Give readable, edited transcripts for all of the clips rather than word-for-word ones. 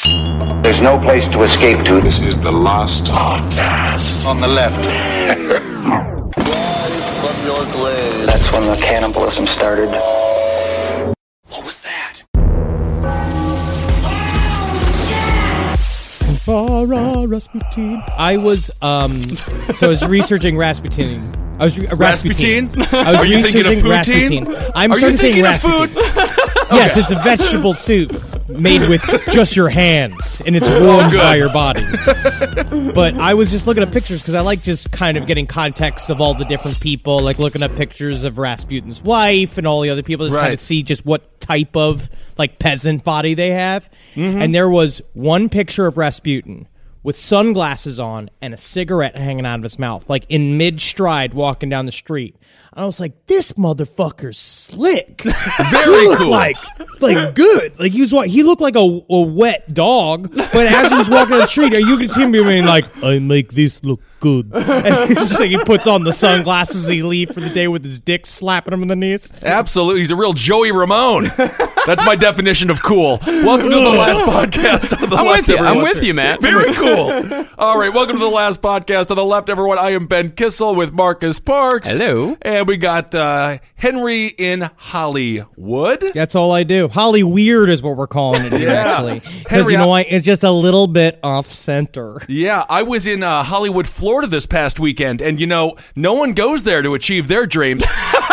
There's no place to escape to. This is the last podcast. On the left. That's when the cannibalism started. What was that? Rasputin. I was researching Rasputin. Rasputin? I was Are you thinking of researching poutine? Rasputin. I'm Are you saying thinking of Rasputin. food? Yes, it's a vegetable soup made with just your hands, and it's warmed by your body. But I was just looking at pictures because I like just kind of getting context of all the different people, like looking at pictures of Rasputin's wife and all the other people, just kind of see just what type of like peasant body they have. Mm-hmm. And there was one picture of Rasputin with sunglasses on and a cigarette hanging out of his mouth, like in mid-stride walking down the street. And I was like, this motherfucker's slick. Very cool. Like good. Like he looked like a wet dog, but as he was walking down the street, you could see him being like, I make this look good. And it's just like he puts on the sunglasses, he leaves for the day with his dick slapping him in the knees. Absolutely. He's a real Joey Ramone. That's my definition of cool. Welcome to the last podcast on the left, everyone. I'm with you, Matt. Very cool. All right, welcome to the last podcast on the left, everyone. I am Ben Kissel with Marcus Parks. Hello. And we got Henry in Hollywood. That's all I do. Holly Weird is what we're calling it here, actually. Because, you know what? It's just a little bit off-center. Yeah, I was in Hollywood, Florida this past weekend, and, you know, no one goes there to achieve their dreams.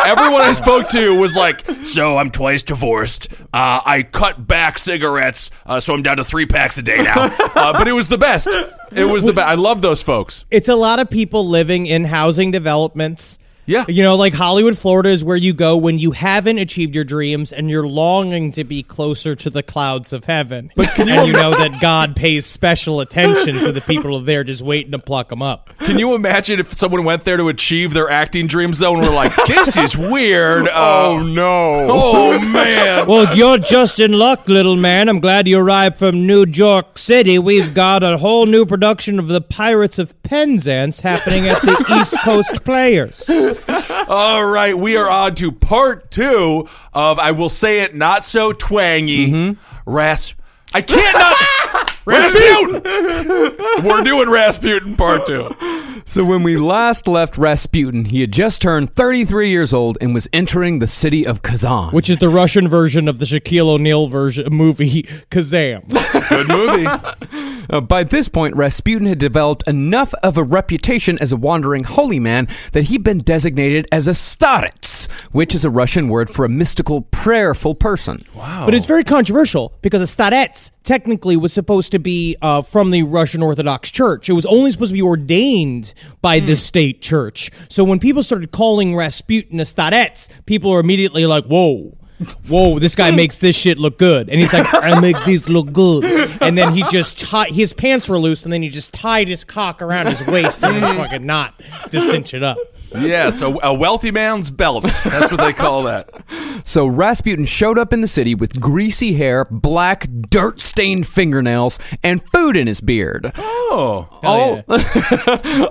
Everyone I spoke to was like, so I'm twice divorced. I cut back cigarettes, so I'm down to 3 packs a day now. But it was the best. It was the best. I love those folks. It's a lot of people living in housing developments. Yeah. You know, like Hollywood, Florida is where you go when you haven't achieved your dreams and you're longing to be closer to the clouds of heaven. But you know that God pays special attention to the people there just waiting to pluck them up. Can you imagine if someone went there to achieve their acting dreams, though, and were like, this is weird. Oh, no. Oh, man. Well, you're just in luck, little man. I'm glad you arrived from New York City. We've got a whole new production of The Pirates of Penzance happening at the East Coast Players. All right, we are on to part 2 of, I will say it not so twangy, I can't not... Rasputin! We're doing Rasputin part 2. So when we last left Rasputin, he had just turned 33 years old and was entering the city of Kazan. Which is the Russian version of the Shaquille O'Neal movie, Kazam. Good movie. By this point, Rasputin had developed enough of a reputation as a wandering holy man that he'd been designated as a starets, which is a Russian word for a mystical, prayerful person. Wow. But it's very controversial because a starets technically was supposed to be from the Russian Orthodox Church. It was only supposed to be ordained by the state church. So when people started calling Rasputin a starets, people were immediately like, whoa, this guy makes this shit look good. And he's like, I make these look good. And then he just his pants were loose, and then he just tied his cock around his waist and a fucking knot to cinch it up. Yeah, so a wealthy man's belt. That's what they call that. So Rasputin showed up in the city with greasy hair, black, dirt-stained fingernails, and food in his beard. Oh.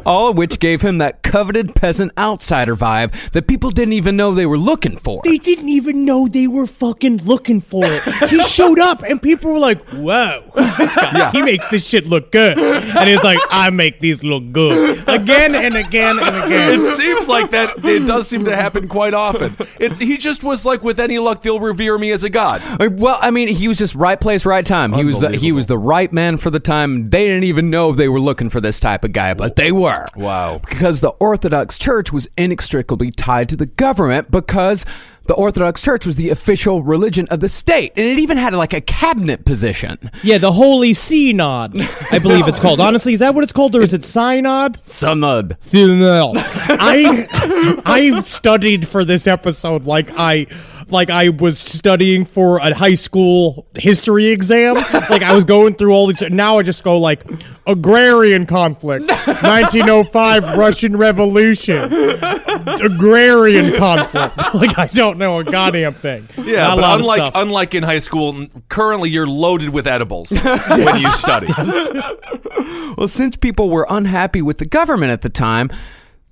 All of which gave him that coveted peasant outsider vibe that people didn't even know they were looking for. They didn't even know they were fucking looking for it. He showed up, and people were like, whoa, who's this guy? Yeah. He makes this shit look good. And he's like, I make these look good. Again and again and again. It seems like that. It does seem to happen quite often. He just was like, with any luck, they'll revere me as a god. Well, I mean, he was just right place, right time. He was the right man for the time. They didn't even know they were looking for this type of guy, but they were. Wow. Because the Orthodox Church was inextricably tied to the government, because the Orthodox Church was the official religion of the state, and it even had like a cabinet position. Yeah, the Holy Synod, I believe it's called. Honestly, is that what it's called, or is it Synod? Synod. I studied for this episode like I was studying for a high school history exam. Like I was going through all these. Now I just go like Agrarian conflict, 1905 Russian Revolution, Agrarian conflict. Like I don't know a goddamn thing. Yeah, but unlike in high school, currently you're loaded with edibles when you study. Well, since people were unhappy with the government at the time,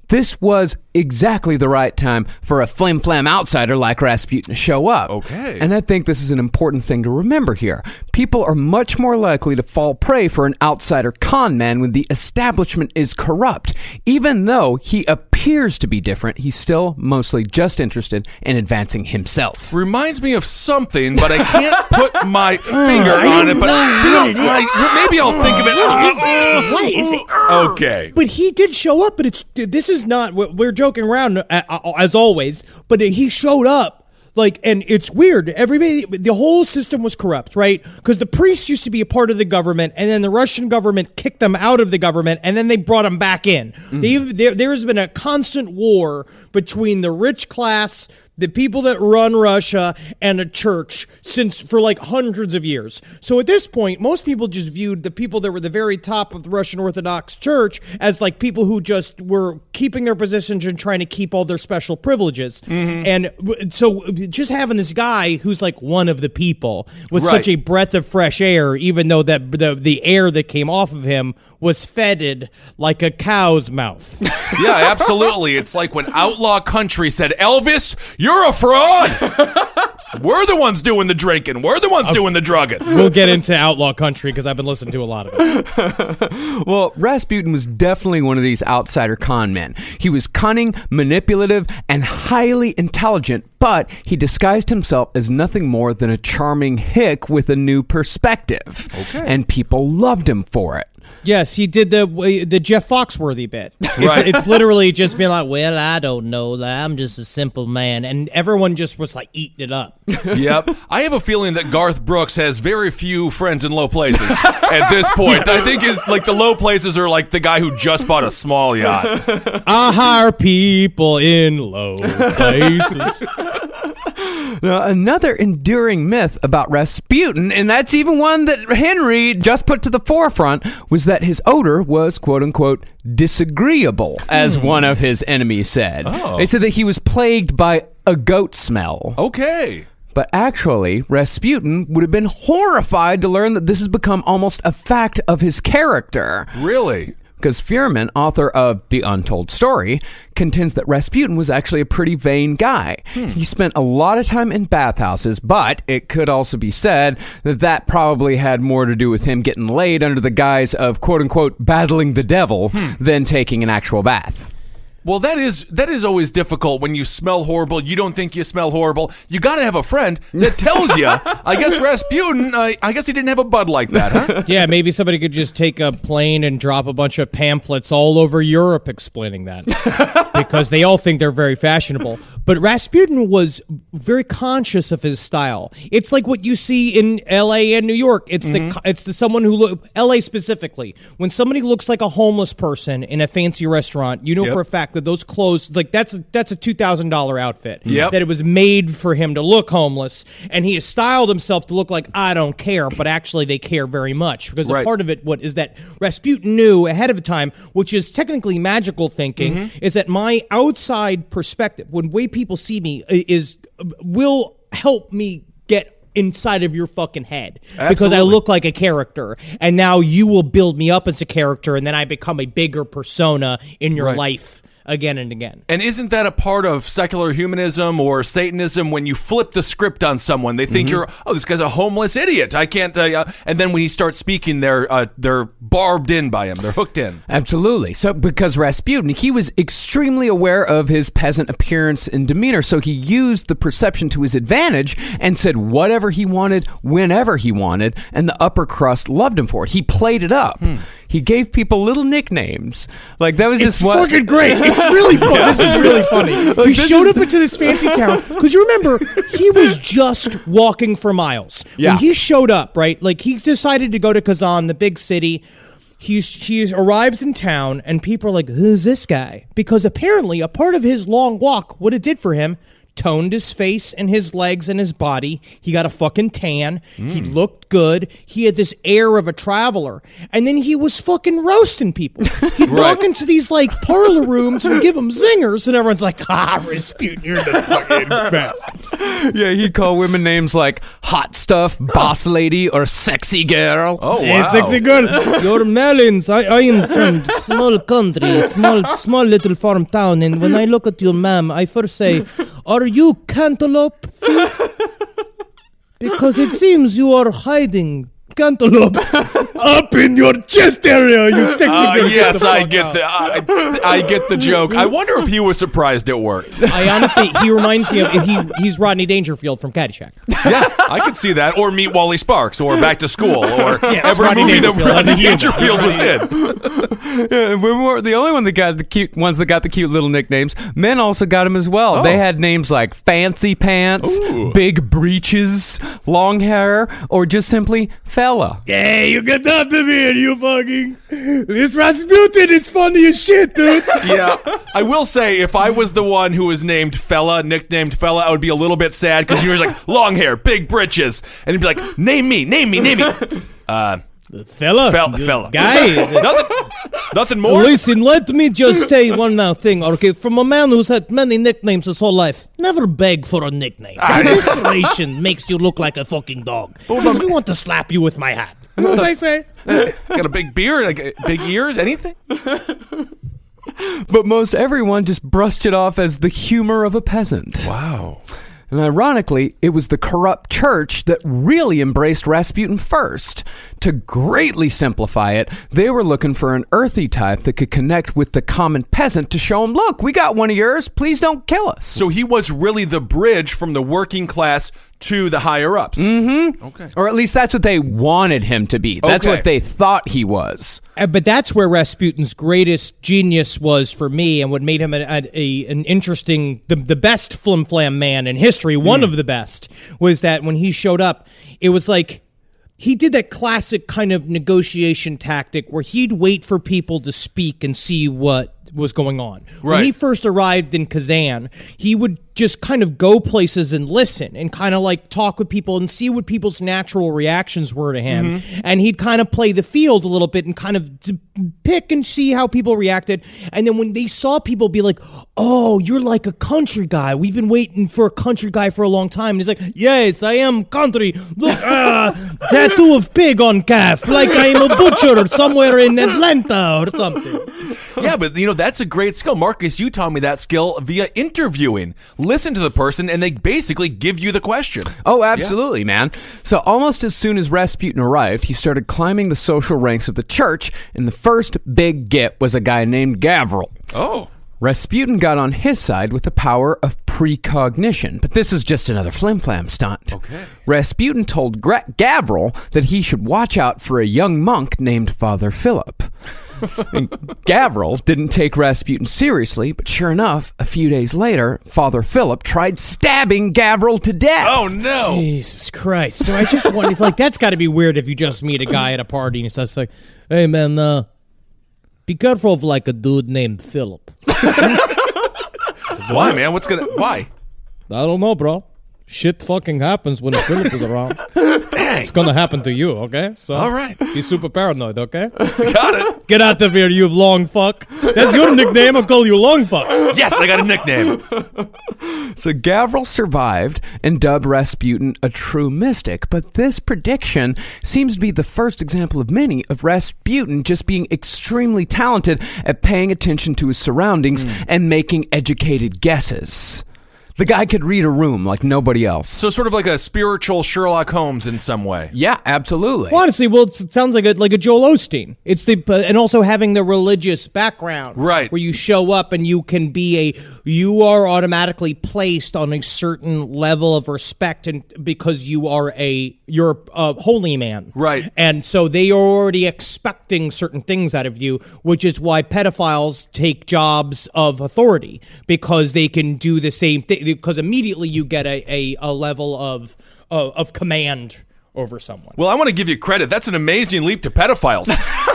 this was exactly the right time for a flim-flam outsider like Rasputin to show up. Okay. And I think this is an important thing to remember here. people are much more likely to fall prey for an outsider con man when the establishment is corrupt. Even though he appears to be different, he's still mostly just interested in advancing himself. Reminds me of something, but I can't put my finger on it. But maybe I'll think of it. What is it? Okay. But he did show up, but this is not, we're joking around as always, but he showed up. Like, and it's weird. Everybody, the whole system was corrupt, right? Because the priests used to be a part of the government, and then the Russian government kicked them out of the government, and then they brought them back in. There has been a constant war between the rich class, the people that run Russia, and the church for like hundreds of years. So at this point, most people just viewed the people that were the very top of the Russian Orthodox Church as like people who just were keeping their positions and trying to keep all their special privileges. And so just having this guy who's like one of the people was such a breath of fresh air, even though that the air that came off of him was fetid like a cow's mouth. Yeah, absolutely. It's like when Outlaw Country said, Elvis, you're a fraud. We're the ones doing the drinking. We're the ones doing the drugging. We'll get into Outlaw Country because I've been listening to a lot of it. Well, Rasputin was definitely one of these outsider con men. He was cunning, manipulative, and highly intelligent, but he disguised himself as nothing more than a charming hick with a new perspective. Okay. And people loved him for it. Yes, he did the Jeff Foxworthy bit. It's literally just being like, well, I don't know. I'm just a simple man. And everyone just was like eating it up. Yep. I have a feeling that Garth Brooks has very few friends in low places at this point. I think the low places are like the guy who just bought a small yacht. I hire people in low places. Now, another enduring myth about Rasputin, and that's even one that Henry just put to the forefront, was that his odor was, quote-unquote, disagreeable, as one of his enemies said. Oh. They said that he was plagued by a goat smell. Okay. But actually, Rasputin would have been horrified to learn that this has become almost a fact of his character. Really? Because Fuhrman, author of The Untold Story, contends that Rasputin was actually a pretty vain guy. He spent a lot of time in bathhouses, but it could also be said that that probably had more to do with him getting laid under the guise of, quote-unquote, battling the devil than taking an actual bath. Well, that is always difficult when you smell horrible. You don't think you smell horrible. You got to have a friend that tells you. I guess Rasputin, I guess he didn't have a bud like that, huh? Yeah, maybe somebody could just take a plane and drop a bunch of pamphlets all over Europe explaining that. Because they all think they're very fashionable. But Rasputin was very conscious of his style. It's like what you see in L.A. and New York. It's the someone who L.A. specifically. When somebody looks like a homeless person in a fancy restaurant, you know for a fact that those clothes, like that's a $2,000 outfit. Yep. That it was made for him to look homeless, and he has styled himself to look like I don't care, but actually they care very much because a part of it is that Rasputin knew ahead of time, which is technically magical thinking, is that my outside perspective, when way people see me, will help me get inside of your fucking head. Absolutely. Because I look like a character, and now you will build me up as a character, and then I become a bigger persona in your life again and again. And isn't that a part of secular humanism or Satanism? When you flip the script on someone, they think this guy's a homeless idiot. I can't. And then when he starts speaking, they're barbed in by him. They're hooked in. Absolutely. So because Rasputin, he was extremely aware of his peasant appearance and demeanor, so he used the perception to his advantage and said whatever he wanted, whenever he wanted, and the upper crust loved him for it. He played it up. He gave people little nicknames. Like, that was just fucking great. It's really fun. This is really funny. He showed up into this fancy town, because you remember, he was just walking for miles. Yeah. When he showed up, right, like, he decided to go to Kazan, the big city. He arrives in town, and people are like, who's this guy? Because apparently, a part of his long walk, what it did for him, toned his face and his legs and his body. He got a fucking tan. He looked good. He had this air of a traveler. And then he was fucking roasting people. He'd walk into these, like, parlor rooms and give them zingers, and everyone's like, Rasputin, you're the fucking best. Yeah, he'd call women names like hot stuff, boss lady, or sexy girl. Oh, wow. Hey, sexy girl. You're melons. I am from small country, small little farm town, and when I look at you, ma'am, I first say, are you cantaloupe? Because it seems you are hiding cantaloupes up in your chest area, you sexy girl. Yes, I get I get the joke. I wonder if he was surprised it worked. I honestly, he reminds me of he's Rodney Dangerfield from Caddyshack. Yeah, I could see that. Or Meet Wally Sparks, or Back to School, or every Rodney movie that Rodney Dangerfield. Dangerfield was in. Yeah, we were the only one that got the cute ones that got the cute little nicknames. Men also got them as well. Oh. They had names like Fancy Pants, Ooh. Big Breeches, Long Hair, or just simply Fella. Hey, you get nothing here, you fucking... This Rasputin is funny as shit, dude. Yeah, I will say, if I was the one who was named Fella, nicknamed Fella, I would be a little bit sad, because you were like, long hair, big britches, and he'd be like, name me. Fella. Guy. Nothing more? Listen, let me just say one thing, okay? From a man who's had many nicknames his whole life, never beg for a nickname. Desperation makes you look like a fucking dog. Makes me want to slap you with my hat. What did I say? Got a big beard, like big ears, anything? But most everyone just brushed it off as the humor of a peasant. Wow. And ironically, it was the corrupt church that really embraced Rasputin first. To greatly simplify it, they were looking for an earthy type that could connect with the common peasant to show him, look, we got one of yours, please don't kill us. So he was really the bridge from the working class to the higher-ups. Mm-hmm. Okay. Or at least that's what they wanted him to be. That's Okay. what they thought he was. But that's where Rasputin's greatest genius was for me, and what made him an interesting, the best flim-flam man in history, one of the best, was that when he showed up, it was like, he did that classic kind of negotiation tactic where he'd wait for people to speak and see what was going on. Right. When he first arrived in Kazan, he would just kind of go places and listen and kind of like talk with people and see what people's natural reactions were to him. And he'd kind of play the field a little bit and kind of pick and see how people reacted. And then when they saw people be like, oh, you're like a country guy. We've been waiting for a country guy for a long time. And he's like, yes, I am country. Look, tattoo of pig on calf, like I'm a butcher somewhere in Atlanta or something. Yeah, but that's a great skill. Marcus, you taught me that skill via interviewing. Listen to the person, and they basically give you the question. Oh, absolutely, man. So almost as soon as Rasputin arrived, he started climbing the social ranks of the church, and the first big get was a guy named Gavril. Oh. Rasputin got on his side with the power of precognition, but this was just another flim-flam stunt. Okay. Rasputin told Gavril that he should watch out for a young monk named Father Philip. And Gavril didn't take Rasputin seriously, but sure enough, a few days later, Father Philip tried stabbing Gavril to death. Oh, no. Jesus Christ. So I just wanted, like, that's got to be weird if you just meet a guy at a party and he says, like, hey, man, be careful of, like, a dude named Philip. Why, man? Why? I don't know, bro. Shit fucking happens when Philip is around. Dang. It's gonna happen to you, okay? So All right. be super paranoid, okay? Got it. Get out of here, you long fuck. That's your nickname. I'll call you long fuck. Yes, I got a nickname. So Gavril survived and dubbed Rasputin a true mystic, but this prediction seems to be the first example of many of Rasputin just being extremely talented at paying attention to his surroundings and making educated guesses. The guy could read a room like nobody else. So sort of like a spiritual Sherlock Holmes in some way. Yeah, absolutely. Well, honestly, it sounds like a Joel Osteen. It's and also having the religious background, right? Where you show up and you you are automatically placed on a certain level of respect, and because you're a holy man, right? And so they are already expecting certain things out of you, which is why pedophiles take jobs of authority, because they can do the same thing. Because immediately you get a level of command over someone. Well, I want to give you credit. That's an amazing leap to pedophiles.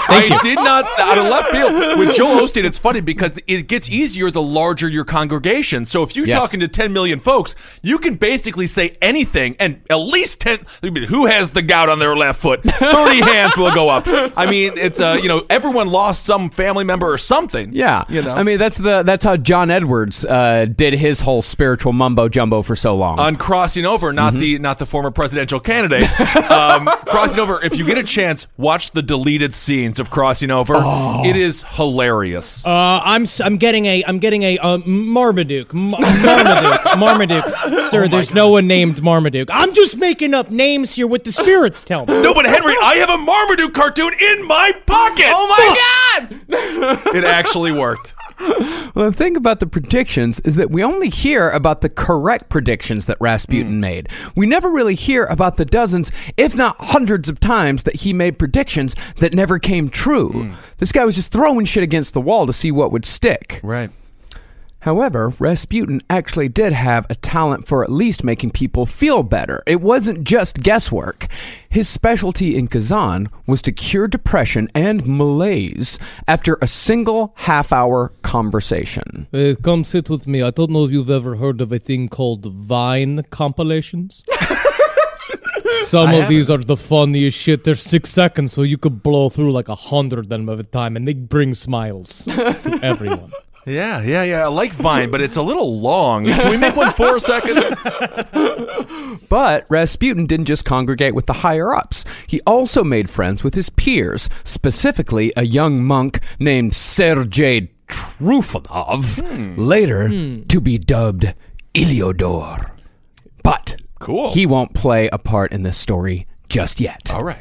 I did not, out of left field. With Joel Osteen, it's funny because it gets easier the larger your congregation. So if you're talking to 10 million folks, you can basically say anything, and at least 10, who has the gout on their left foot? 30 hands will go up. I mean, it's, everyone lost some family member or something. Yeah. I mean, that's how John Edwards did his whole spiritual mumbo jumbo for so long. On crossing over, not the former presidential candidate. Crossing Over, if you get a chance, watch the deleted scenes of Crossing Over. It is hilarious. I'm getting a Marmaduke. Marmaduke. Sir, there's no one named Marmaduke. I'm just making up names here with the spirits tell me. No, but Henry, I have a Marmaduke cartoon in my pocket. Oh my God! It actually worked. Well, the thing about the predictions is that we only hear about the correct predictions that Rasputin made. We never really hear about the dozens, if not hundreds of times that he made predictions that never came true. This guy was just throwing shit against the wall to see what would stick. Right. However, Rasputin actually did have a talent for at least making people feel better. It wasn't just guesswork. His specialty in Kazan was to cure depression and malaise after a single half-hour conversation. Come sit with me. I don't know if you've ever heard of a thing called Vine compilations. Some of these are the funniest shit. They're 6 seconds, so you could blow through like 100 of them at a time, and they bring smiles to everyone. Yeah. I like Vine, but it's a little long. Can we make one 4 seconds? But Rasputin didn't just congregate with the higher-ups. He also made friends with his peers, specifically a young monk named Sergei Trufanov, later to be dubbed Iliodor. But Cool. he won't play a part in this story just yet. All right.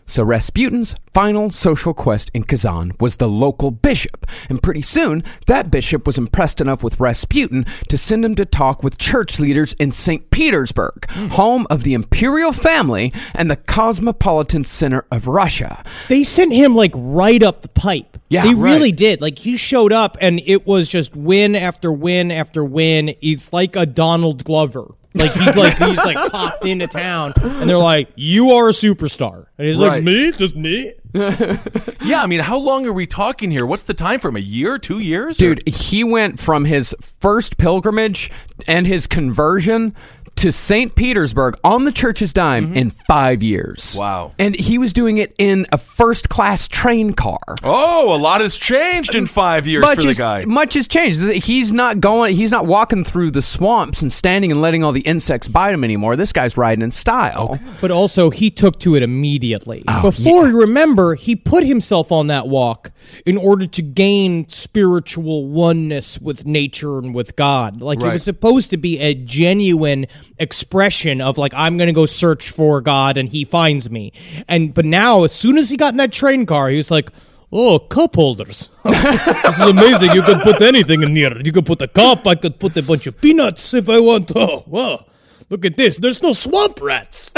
So Rasputin's final social quest in Kazan was the local bishop, and pretty soon that bishop was impressed enough with Rasputin to send him to talk with church leaders in Saint Petersburg, home of the imperial family and the cosmopolitan center of Russia. They sent him like right up the pipe. Yeah, they right. really did. Like he showed up and it was just win after win after win. He's like a Donald Glover. Like he's popped into town and they're like, "You are a superstar." And he's like, "Me? Just me?" Yeah, I mean, how long are we talking here? What's the time frame? A year, 2 years? Dude, he went from his first pilgrimage and his conversion to Saint Petersburg on the church's dime in 5 years. Wow. And he was doing it in a first-class train car. Oh, a lot has changed in 5 years for the guy. Much has changed. He's not walking through the swamps and standing and letting all the insects bite him anymore. This guy's riding in style. Okay. But also, he took to it immediately. Oh, Before, remember, he put himself on that walk in order to gain spiritual oneness with nature and with God. Like, it was supposed to be a genuine expression of, like, I'm going to go search for God and he finds me. But now, as soon as he got in that train car, he was like, "Oh, cup holders. This is amazing. You could put anything in here. You could put a cup. I could put a bunch of peanuts if I want. Oh, wow. Look at this. There's no swamp rats."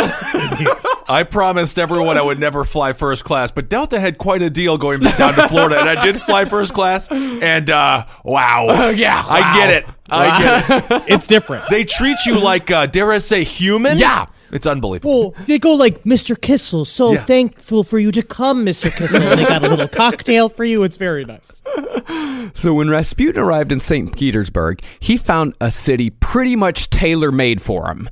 I promised everyone I would never fly first class, but Delta had quite a deal going down to Florida, and I did fly first class, and wow. Yeah, I get it. I get it. It's different. They treat you like, dare I say, human? Yeah. It's unbelievable. Well, they go like, "Mr. Kissel, so thankful for you to come, Mr. Kissel." They got a little cocktail for you. It's very nice. So when Rasputin arrived in St. Petersburg, he found a city pretty much tailor-made for him.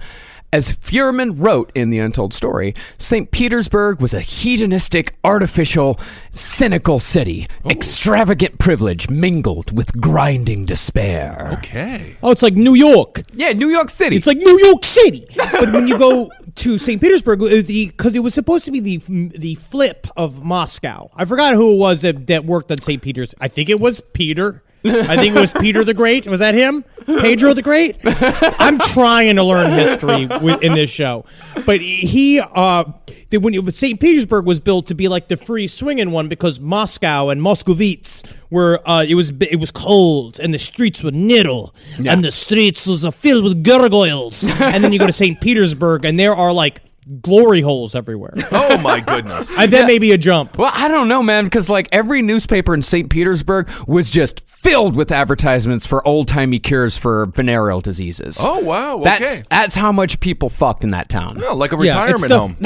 As Fuhrman wrote in The Untold Story, St. Petersburg was a hedonistic, artificial, cynical city. Extravagant privilege mingled with grinding despair. Okay. Oh, it's like New York. Yeah, New York City. It's like New York City. But when you go to St. Petersburg, because it was supposed to be the flip of Moscow. I forgot who it was that worked on St. Peter's. I think it was Peter. I think it was Peter the Great. Was that him? Pedro the Great? I'm trying to learn history in this show. But St. Petersburg was built to be like the free swinging one because Moscow and Moscovites were, it was cold and the streets were knittle and the streets was filled with gargoyles. And then you go to St. Petersburg and there are like glory holes everywhere. Oh my goodness. That may be a jump. Well, I don't know, man, because like every newspaper in St. Petersburg was just filled with advertisements for old-timey cures for venereal diseases. Oh, wow. Okay. That's how much people fucked in that town. Oh, like a retirement home.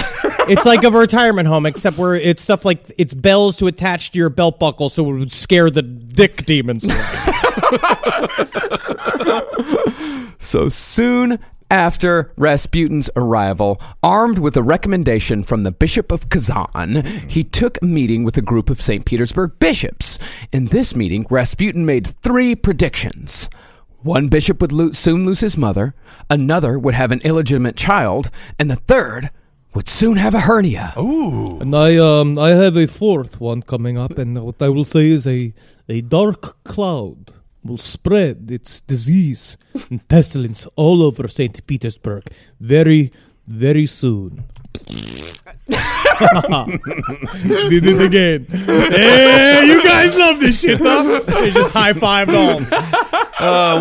It's like a retirement home, except where it's stuff like it's bells to attach to your belt buckle so it would scare the dick demons away. So soon after Rasputin's arrival, armed with a recommendation from the Bishop of Kazan, he took a meeting with a group of St. Petersburg bishops. In this meeting, Rasputin made 3 predictions. One bishop would soon lose his mother, another would have an illegitimate child, and the third would soon have a hernia. And I have a fourth one coming up, and what I will say is a dark cloud will spread its disease and pestilence all over Saint Petersburg very, very soon. Did it again. Hey, you guys love this shit, huh? They just high-fived all.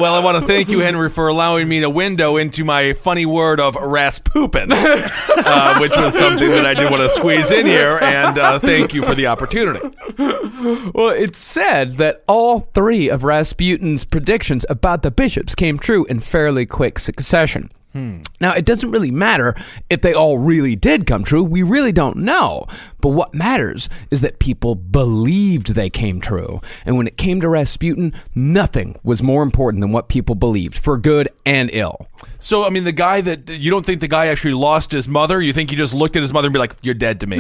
Well, I want to thank you, Henry, for allowing me a window into my funny word of Rasputin, which was something that I did want to squeeze in here, and thank you for the opportunity. Well, it's said that all three of Rasputin's predictions about the bishops came true in fairly quick succession. Now, it doesn't really matter if they all really did come true. We really don't know. But what matters is that people believed they came true. And when it came to Rasputin, nothing was more important than what people believed, for good and ill. So, I mean, you don't think the guy actually lost his mother? You think he just looked at his mother and be like, "You're dead to me.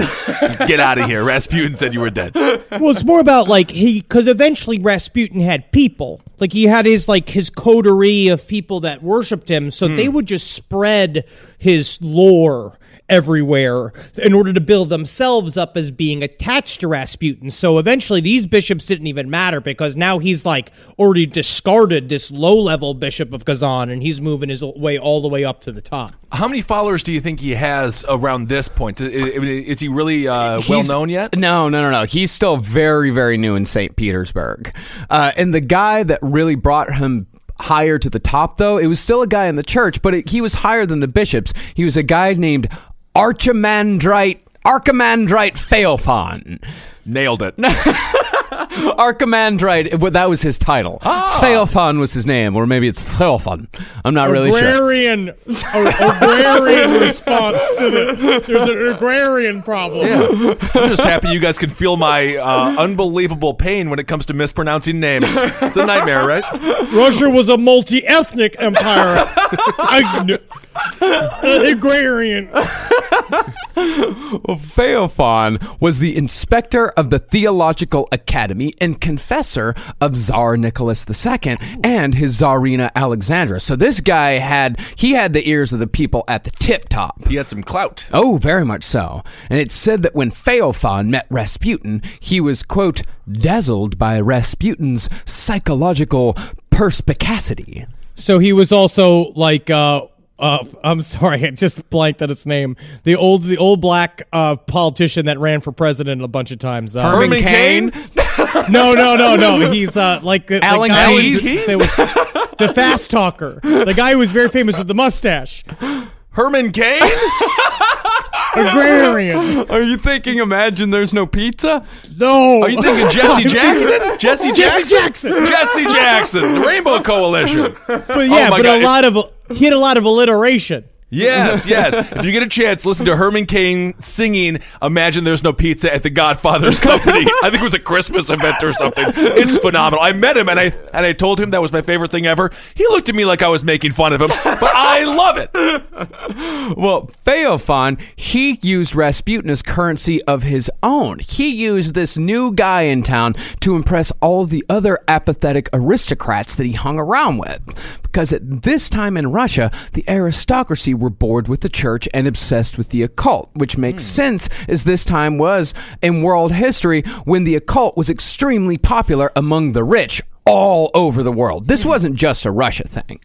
Get out of here." Rasputin said you were dead. Well, it's more about because eventually Rasputin had people. Like he had his coterie of people that worshipped him, so they would just spread his lore everywhere in order to build themselves up as being attached to Rasputin. So eventually these bishops didn't even matter because now he's already discarded this low-level bishop of Kazan and he's moving his way all the way up to the top. How many followers do you think he has around this point? Is he really well-known yet? No. He's still very, very new in Saint Petersburg. And the guy that really brought him higher to the top, though, it was still a guy in the church, but he was higher than the bishops. He was a guy named Archimandrite Theophan. Nailed it. Archimandrite, that was his title. Theophan was his name, or maybe it's Theophan. I'm not really sure. Agrarian response to there's an agrarian problem. Yeah. I'm just happy you guys can feel my unbelievable pain when it comes to mispronouncing names. It's a nightmare, right? Russia was a multi-ethnic empire. Agrarian. Well, Theophan was the inspector of the Theological Academy and confessor of Tsar Nicholas II and his Tsarina Alexandra. So this guy had the ears of the people at the tip top. He had some clout. Oh, very much so. And it's said that when Theophan met Rasputin, he was, quote, dazzled by Rasputin's psychological perspicacity. So he was also I'm sorry, I just blanked on its name. The old black politician that ran for president a bunch of times. Herman Cain? No. He's Alan guy Keyes? the fast talker. The guy who was very famous with the mustache. Herman Cain? Agrarian. Are you thinking Imagine There's No Pizza? No. Are you thinking Jesse Jackson? Jesse Jackson. The Rainbow Coalition. But yeah, he had a lot of alliteration. Yes. If you get a chance, listen to Herman Cain singing Imagine There's No Pizza at the Godfather's Company. I think it was a Christmas event or something. It's phenomenal. I met him and I told him that was my favorite thing ever. He looked at me like I was making fun of him, but I love it. Well, Theophan, he used Rasputin as currency of his own. He used this new guy in town to impress all the other apathetic aristocrats that he hung around with. Because at this time in Russia, the aristocracy were bored with the church and obsessed with the occult, which makes sense as this time was in world history when the occult was extremely popular among the rich all over the world. This wasn't just a Russia thing.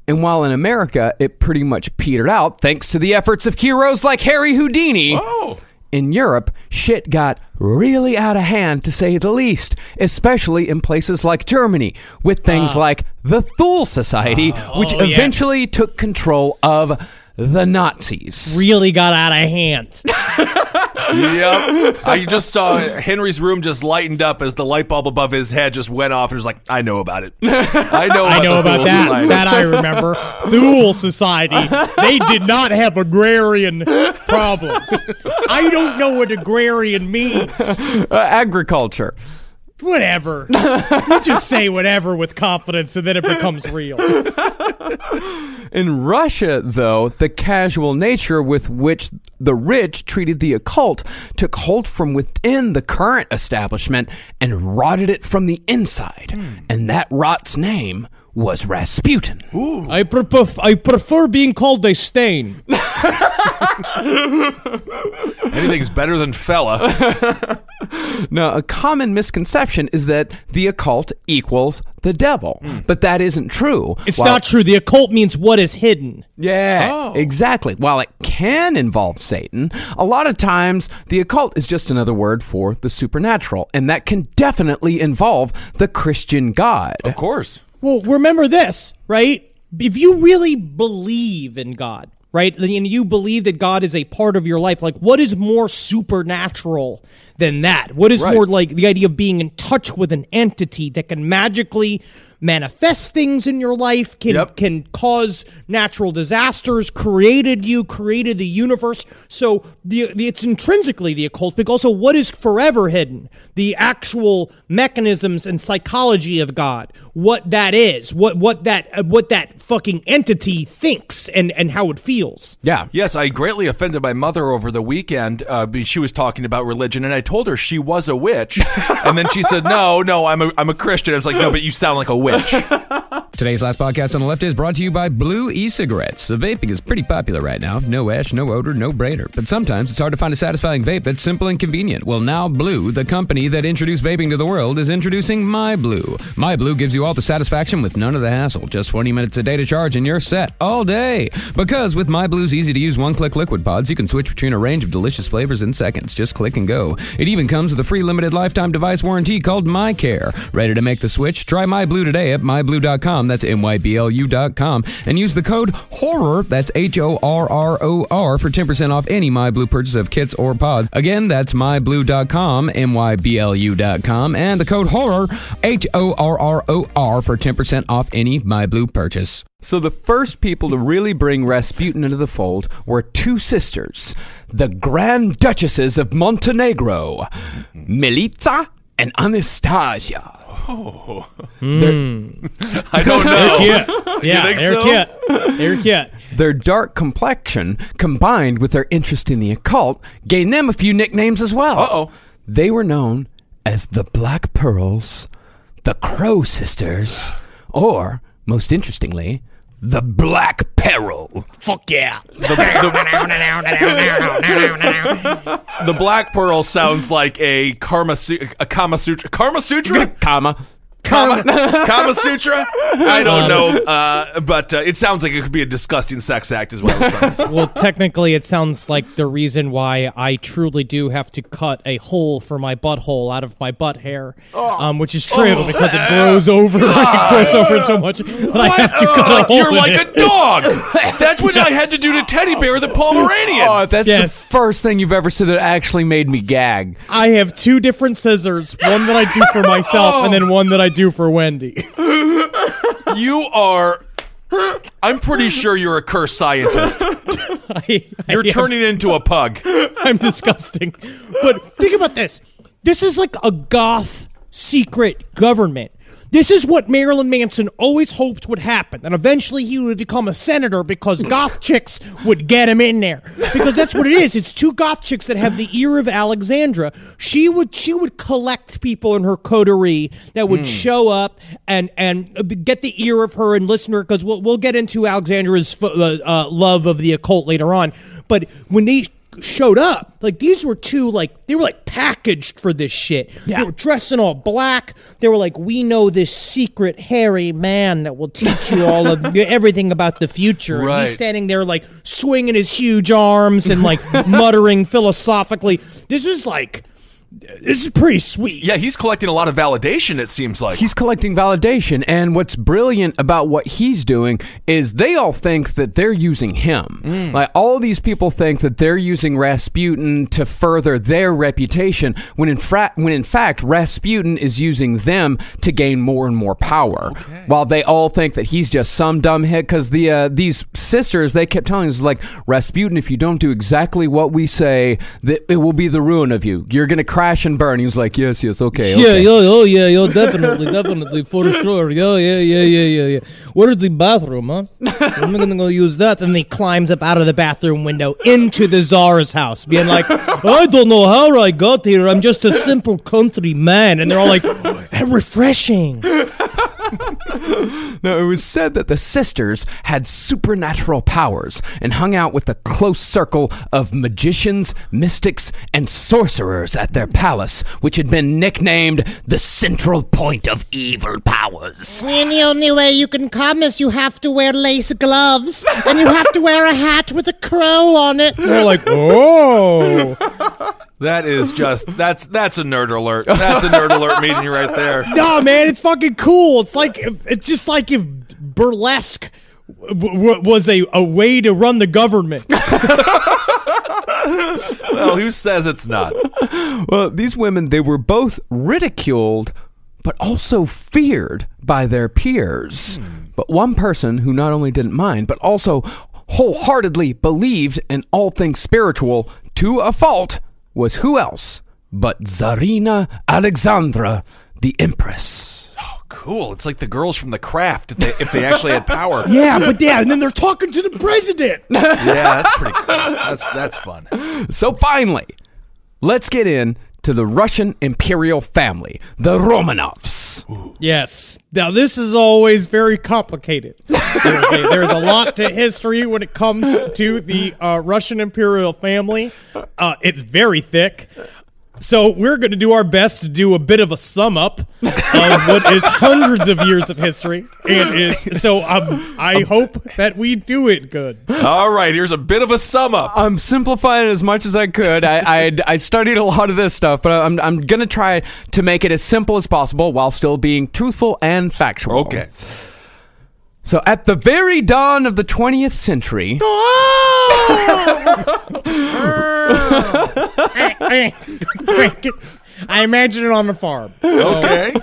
And while in America, it pretty much petered out thanks to the efforts of heroes like Harry Houdini. Oh. In Europe, shit got really out of hand, to say the least, especially in places like Germany, with things like the Thule Society, which eventually took control of the Nazis. Really got out of hand. Yep. I just saw Henry's room just lightened up as the light bulb above his head just went off. He was like, I know about it. I know about that. Society. That I remember. Thule Society. They did not have agrarian problems. I don't know what agrarian means. Agriculture. Whatever. You just say whatever with confidence and then it becomes real. In Russia, though, the casual nature with which the rich treated the occult took hold from within the current establishment and rotted it from the inside. And that rot's name was Rasputin. I prefer being called a stain. Anything's better than fella. Now, a common misconception is that the occult equals the devil, but that isn't true. It's not true. The occult means what is hidden. Yeah, exactly. While it can involve Satan, a lot of times the occult is just another word for the supernatural, and that can definitely involve the Christian God. Of course. Well, remember this, right? If you really believe in God, right, and you believe that God is a part of your life, like, what is more supernatural than that? What is more like the idea of being in touch with an entity that can magically manifest things in your life, can cause natural disasters, created the universe. So it's intrinsically the occult, but also what is forever hidden? The actual mechanisms and psychology of God, what that is, what that fucking entity thinks and how it feels. Yeah. Yes, I greatly offended my mother over the weekend. She was talking about religion, and I told her she was a witch, and then she said, "No, I'm a Christian." I was like, "No, but you sound like a witch." Today's last podcast on the left is brought to you by Blue e-cigarettes. So vaping is pretty popular right now. No ash, no odor, no brainer. But sometimes it's hard to find a satisfying vape that's simple and convenient. Well, now Blue, the company that introduced vaping to the world, is introducing My Blue. My Blue gives you all the satisfaction with none of the hassle. Just 20 minutes a day to charge and you're set all day. Because with My Blue's easy-to-use one-click liquid pods, you can switch between a range of delicious flavors in seconds. Just click and go. It even comes with a free limited lifetime device warranty called My Care. Ready to make the switch? Try My Blue today at myblue.com. That's myblu.com. And use the code HORROR, that's HORROR, for 10% off any My Blue purchase of kits or pods. Again, that's myblue.com, myblu.com, and the code HORROR, HORROR, for 10% off any My Blue purchase. So the first people to really bring Rasputin into the fold were two sisters, the Grand Duchesses of Montenegro, Milica and Anastasia. Oh. I don't know. They're cute. Yeah, think they're so? cute. They're cute. Their dark complexion, combined with their interest in the occult, gained them a few nicknames as well. Uh-oh. They were known as the Black Pearls, the Crow Sisters, or, most interestingly, the Black Peril. Fuck yeah. The Black Pearl sounds like a Kama Sutra. Kama Sutra? Kama Sutra? I don't know, but it sounds like it could be a disgusting sex act is what I was trying to say. Well, technically, it sounds like the reason why I truly do have to cut a hole for my butthole out of my butt hair, which is true because it grows over. It grows over so much that I have to cut a hole. You're in like it. a dog. That's what I had to do to Teddy Bear the Pomeranian. Oh, that's Yes. the first thing you've ever said that actually made me gag. I have two different scissors, one that I do for myself and then one that I do for Wendy. You are... I'm pretty sure you're a cursed scientist. You're turning into a pug. I'm disgusting. But think about this. This is like a goth secret government. This is what Marilyn Manson always hoped would happen, that eventually he would become a senator because goth chicks would get him in there. Because that's what it is. It's two goth chicks that have the ear of Alexandra. She would collect people in her coterie that would show up and get the ear of her and listen to her, because we'll get into Alexandra's love of the occult later on. But when they showed up, like, these were two, like, they were like packaged for this shit. Yeah. They were dressed in all black. They were like, we know this secret hairy man that will teach you all of everything about the future. Right. And he's standing there like swinging his huge arms and like muttering philosophically. This is pretty sweet. Yeah, he's collecting a lot of validation, it seems like. He's collecting validation, and what's brilliant about what he's doing is they all think that they're using him. Like, all of these people think that they're using Rasputin to further their reputation, when in fact Rasputin is using them to gain more and more power. Okay. While they all think that he's just some dumb hit, because these sisters, they kept telling us, like, Rasputin, if you don't do exactly what we say, that it will be the ruin of you. You're gonna crash and burn. He was like, yes, okay. Yeah, definitely, for sure. Yeah. Where's the bathroom, huh? I'm gonna go use that. And he climbs up out of the bathroom window into the Tsar's house, being like, I don't know how I got here. I'm just a simple country man. And they're all like, refreshing. Now, it was said that the sisters had supernatural powers and hung out with a close circle of magicians, mystics, and sorcerers at their palace, which had been nicknamed the central point of evil powers. And the only way you can come is you have to wear lace gloves, and you have to wear a hat with a crow on it. And they're like, oh. That is just that's a nerd alert. That's a nerd alert meeting right there. No, man, it's fucking cool. It's just like if burlesque was a way to run the government. Well, who says it's not? Well, these women, they were both ridiculed, but also feared by their peers. But one person who not only didn't mind, but also wholeheartedly believed in all things spiritual to a fault was who else but Tsarina Alexandra, the Empress. Oh, cool. It's like the girls from The Craft if they actually had power. Yeah, and then they're talking to the president. Yeah, that's pretty cool. That's fun. So finally, let's get in to the Russian imperial family, the Romanovs. Yes. Now, this is always very complicated. There's a lot to history when it comes to the Russian imperial family. It's very thick. So we're going to do our best to do a bit of a sum up of what is hundreds of years of history. I hope that we do it good. All right, here's a bit of a sum up. I'm simplifying it as much as I could. I studied a lot of this stuff, but I'm going to try to make it as simple as possible while still being truthful and factual. Okay. So at the very dawn of the 20th century... I imagine it on the farm. Okay.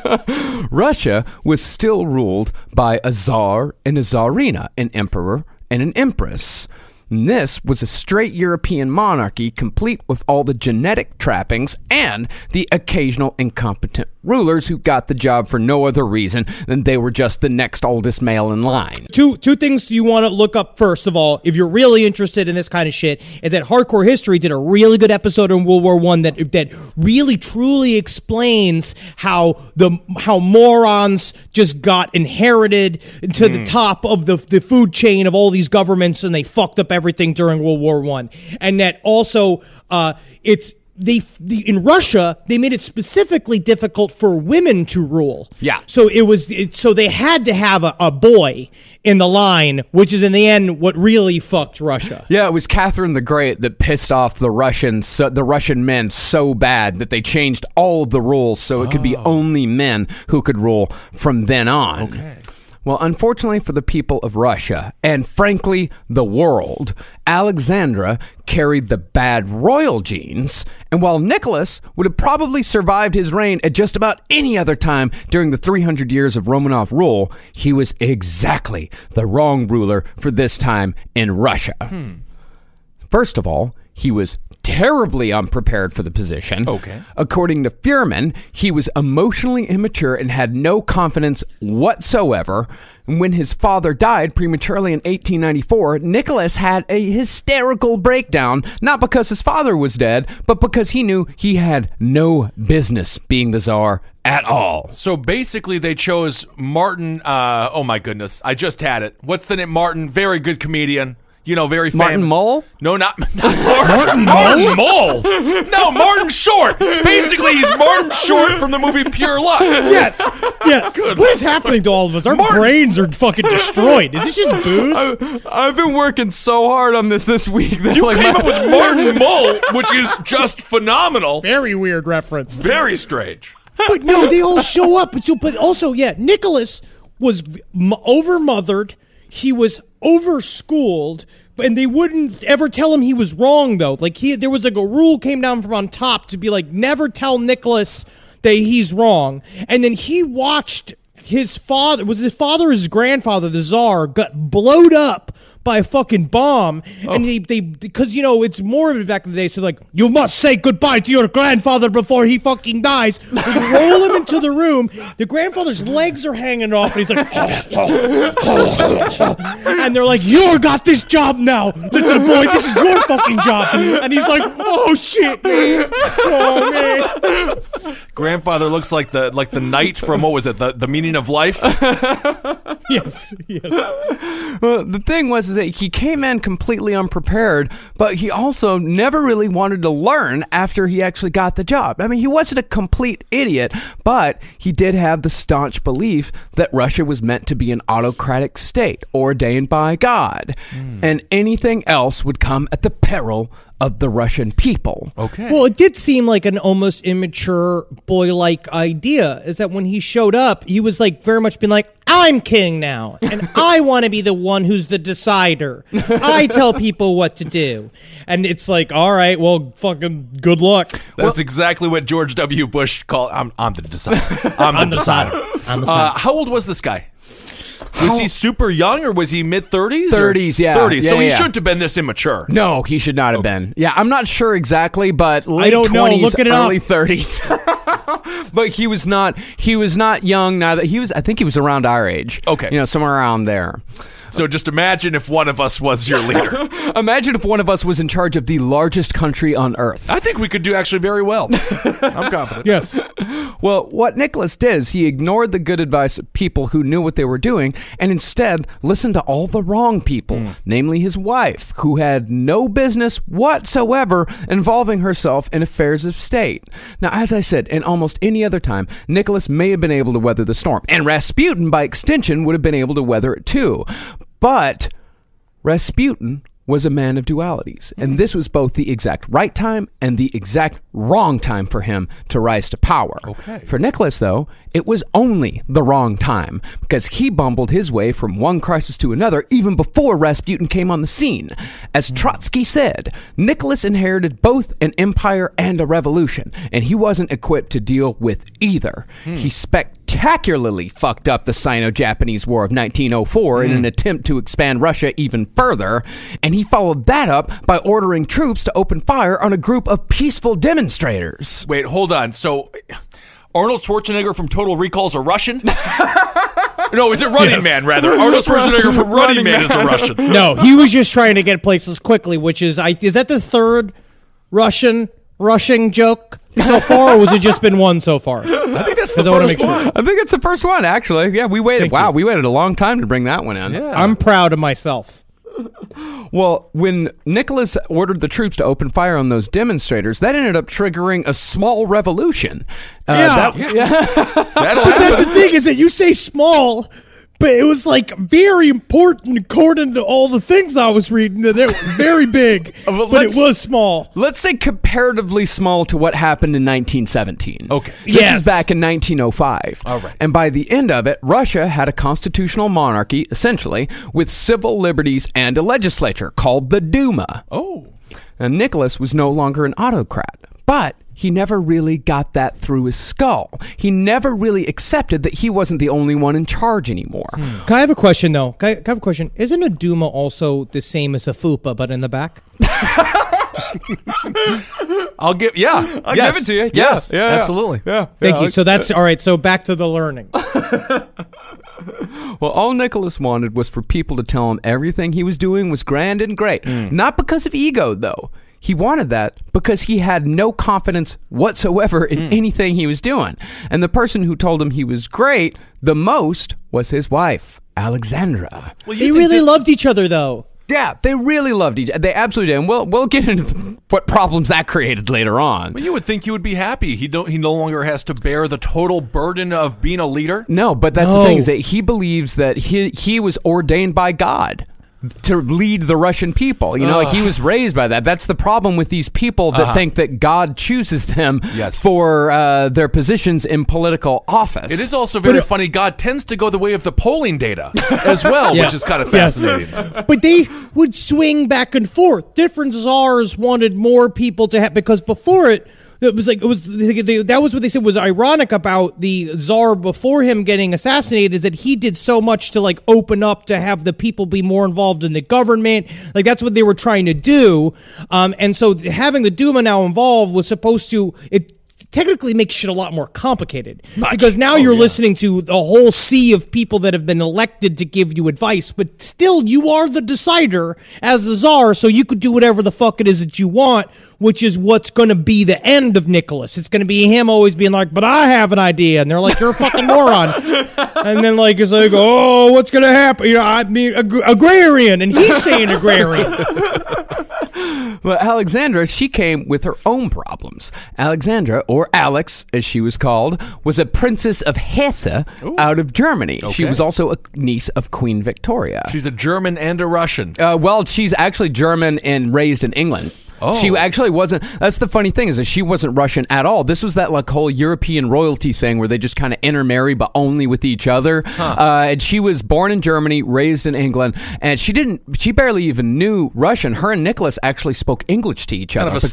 Russia was still ruled by a czar and a czarina, an emperor and an empress. And this was a straight European monarchy, complete with all the genetic trappings and the occasional incompetent rulers who got the job for no other reason than they were just the next oldest male in line. Two things you want to look up first of all, if you're really interested in this kind of shit, is that Hardcore History did a really good episode on World War I that really truly explains how morons just got inherited to the top of the food chain of all these governments, and they fucked up everything during World War I. And that also in Russia, they made it specifically difficult for women to rule. Yeah. So so they had to have a boy in the line, which is in the end what really fucked Russia. Yeah, it was Catherine the Great that pissed off the Russian men so bad that they changed all of the rules so it could be only men who could rule from then on. Okay. Well, unfortunately for the people of Russia, and frankly, the world, Alexandra carried the bad royal genes, and while Nicholas would have probably survived his reign at just about any other time during the 300 years of Romanov rule, he was exactly the wrong ruler for this time in Russia. First of all, he was terribly unprepared for the position. Okay. According to Fuhrman, he was emotionally immature and had no confidence whatsoever. And when his father died prematurely in 1894, Nicholas had a hysterical breakdown, not because his father was dead, but because he knew he had no business being the Tsar at all. So basically they chose Martin, oh my goodness, I just had it. What's the name? Martin, very good comedian. You know, very famous. Martin Mull? No, not Martin Mull. No, Martin Short. Basically, he's Martin Short from the movie Pure Luck. Yes. What is happening to all of us? Our brains are fucking destroyed. Is it just booze? I've been working so hard on this week. That You came up with Martin Mull, which is just phenomenal. Very weird reference. Very strange. But no, they all show up. But also, yeah, Nicholas was over-mothered. He was over-schooled, and they wouldn't ever tell him he was wrong, though. Like, there was like a rule came down from on top to be like, never tell Nicholas that he's wrong. And then he watched his father, his grandfather, the Tsar, got blowed up by a fucking bomb. And they because, you know, it's morbid back in the day, so like, you must say goodbye to your grandfather before he fucking dies. They roll him into the room. The grandfather's legs are hanging off, and he's like, and they're like, you got this job now, little boy, this is your fucking job. And he's like, oh shit, man. Oh man. Grandfather looks like the knight from, what was it, the Meaning of Life? Yes. Well, the thing was is that he came in completely unprepared, but he also never really wanted to learn after he actually got the job. I mean, he wasn't a complete idiot, but he did have the staunch belief that Russia was meant to be an autocratic state ordained by God, and anything else would come at the peril of the Russian people. Okay. Well, it did seem like an almost immature boy-like idea, is that when he showed up, he was like very much being like, I'm king now, and I want to be the one who's the decider. I tell people what to do. And it's like, all right, well, fucking good luck. That's exactly what George W. Bush called, I'm the decider. I'm the decider. I'm the decider. How old was this guy? Was he super young, or was he mid-30s? 30s, yeah. 30s, so he Yeah. shouldn't have been this immature. No, he should not have been. Yeah, I'm not sure exactly, but late I don't know. 20s, Look it up. early 30s. But he was not young. Now that I think he was around our age. Okay. Somewhere around there. So just imagine if one of us was your leader. Imagine if one of us was in charge of the largest country on earth. I think we could do actually very well. I'm confident. Yes. Well, what Nicholas did is he ignored the good advice of people who knew what they were doing and instead listened to all the wrong people, namely his wife, who had no business whatsoever involving herself in affairs of state. Now, as I said, in almost any other time, Nicholas may have been able to weather the storm, and Rasputin, by extension, would have been able to weather it too. But Rasputin was a man of dualities, and this was both the exact right time and the exact wrong time for him to rise to power. Okay. For Nicholas, though, it was only the wrong time, because he bumbled his way from one crisis to another even before Rasputin came on the scene. As Trotsky said, Nicholas inherited both an empire and a revolution, and he wasn't equipped to deal with either. He spectacularly fucked up the Sino-Japanese War of 1904 in an attempt to expand Russia even further, and he followed that up by ordering troops to open fire on a group of peaceful demonstrators. Wait, hold on. So Arnold Schwarzenegger from Total Recall is a Russian? No, is it Running Man, rather? Arnold Schwarzenegger from Running Man is a Russian. No, he was just trying to get places quickly, which is that the third rushing joke so far, or was it just been one so far? I think that's the I wanna first make sure. one. I think it's the first one, actually. Yeah, we waited. Thank you. We waited a long time to bring that one in. Yeah. I'm proud of myself. Well, when Nicholas ordered the troops to open fire on those demonstrators, that ended up triggering a small revolution. That'll But happen. that's the thing, is that you say small, but it was like very important according to all the things I was reading. That it was very big, but it was small. Let's say comparatively small to what happened in 1917. Okay. This Yes. is back in 1905. All right. And by the end of it, Russia had a constitutional monarchy, essentially, with civil liberties and a legislature called the Duma. Oh. And Nicholas was no longer an autocrat, but he never really got that through his skull. He never really accepted that he wasn't the only one in charge anymore. Can I have a question, though? Can I have a question? Isn't a Duma also the same as a FUPA, but in the back? I'll give give it to you. Yes, Yeah. absolutely. Thank you. So that's all right. So back to the learning. Well, all Nicholas wanted was for people to tell him everything he was doing was grand and great. Not because of ego, though. He wanted that because he had no confidence whatsoever in anything he was doing. And the person who told him he was great the most was his wife, Alexandra. Well, They really loved each other, though. Yeah, they really loved each other. They absolutely did. And we'll get into what problems that created later on. Well, you would think he would be happy. He no longer has to bear the total burden of being a leader. No, but that's No. the thing, is that he believes that he was ordained by God to lead the Russian people. Like he was raised by that. That's the problem with these people that think that God chooses them Yes. for their positions in political office. It is also very funny. God tends to go the way of the polling data as well, Yeah. which is kind of Yes. fascinating. But they would swing back and forth. Different czars wanted more people to have, because before that was what they said was ironic about the czar before him getting assassinated, is that he did so much to like open up to have the people be more involved in the government. Like that's what they were trying to do. And so having the Duma now involved was supposed to, technically makes shit a lot more complicated. Because now you're listening to the whole sea of people that have been elected to give you advice, but still you are the decider as the czar, so you could do whatever the fuck it is that you want, which is what's going to be the end of Nicholas. It's going to be him always being like, but I have an idea. And they're like, you're a fucking moron. And then like, it's like, oh, what's going to happen? You know, I mean, agrarian. And he's saying agrarian. Well, Alexandra, she came with her own problems. Alexandra, or Alex, as she was called, was a princess of Hesse out of Germany. Okay. She was also a niece of Queen Victoria. She's a German and a Russian. Well, she's actually German and raised in England. Oh. She actually wasn't. That's the funny thing, is that she wasn't Russian at all. This was that like whole European royalty thing where they just kind of intermarry, but only with each other. And she was born in Germany, raised in England, and she barely even knew Russian. Her and Nicholas actually spoke English to each other. Kind of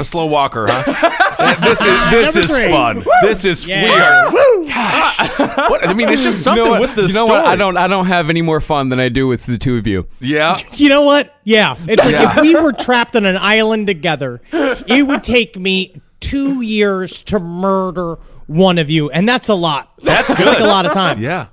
a slow walker, huh? This is fun. This is weird. Gosh. What? I mean, it's just something with this story. What? I don't have any more fun than I do with the two of you. Yeah. You know what? Yeah. It's like if we were trapped on an island together, it would take me 2 years to murder one of you, and that's a lot. That's good. That's like a lot of time. Yeah.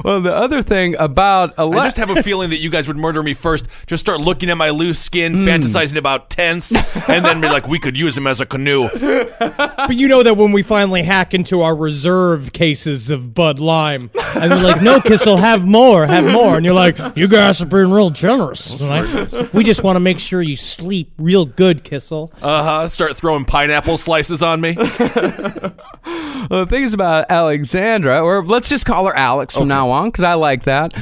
Well, the other thing about I just have a feeling that you guys would murder me first. Just start looking at my loose skin, fantasizing about tents, and then be like, we could use him as a canoe. But you know that when we finally hack into our reserve cases of Bud Lime, and they're like, no, Kissel, have more. And you're like, you guys are being real generous. Like, we just want to make sure you sleep real good, Kissel. Start throwing pineapple slices on me. Well, the thing is about Alexandra, or let's just call her Alex from now on, because I like that.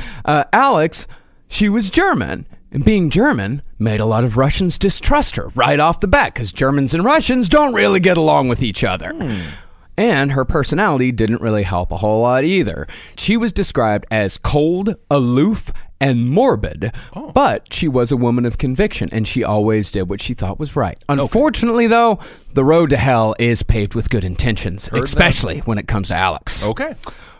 Alex, she was German. And being German made a lot of Russians distrust her right off the bat, because Germans and Russians don't really get along with each other. And her personality didn't really help a whole lot either. She was described as cold, aloof, and morbid, but she was a woman of conviction, and she always did what she thought was right. Unfortunately, though, the road to hell is paved with good intentions, especially when it comes to Alex. Okay.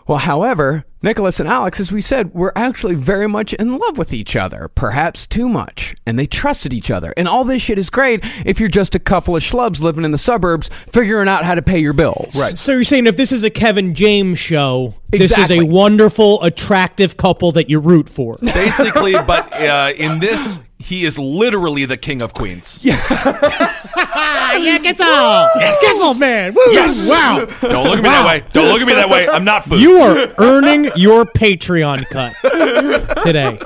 Well, however, Nicholas and Alex, as we said, were actually very much in love with each other, perhaps too much, and they trusted each other. And all this shit is great if you're just a couple of schlubs living in the suburbs figuring out how to pay your bills. Right. So you're saying if this is a Kevin James show, this is Exactly. a wonderful, attractive couple that you root for. Basically, but in this, he is literally the king of queens. Yeah, Kissel! Yes! Kissel, man! Woo! Yes! Wow! Don't look at me that way. Don't look at me that way. I'm not food. You are earning your Patreon cut today.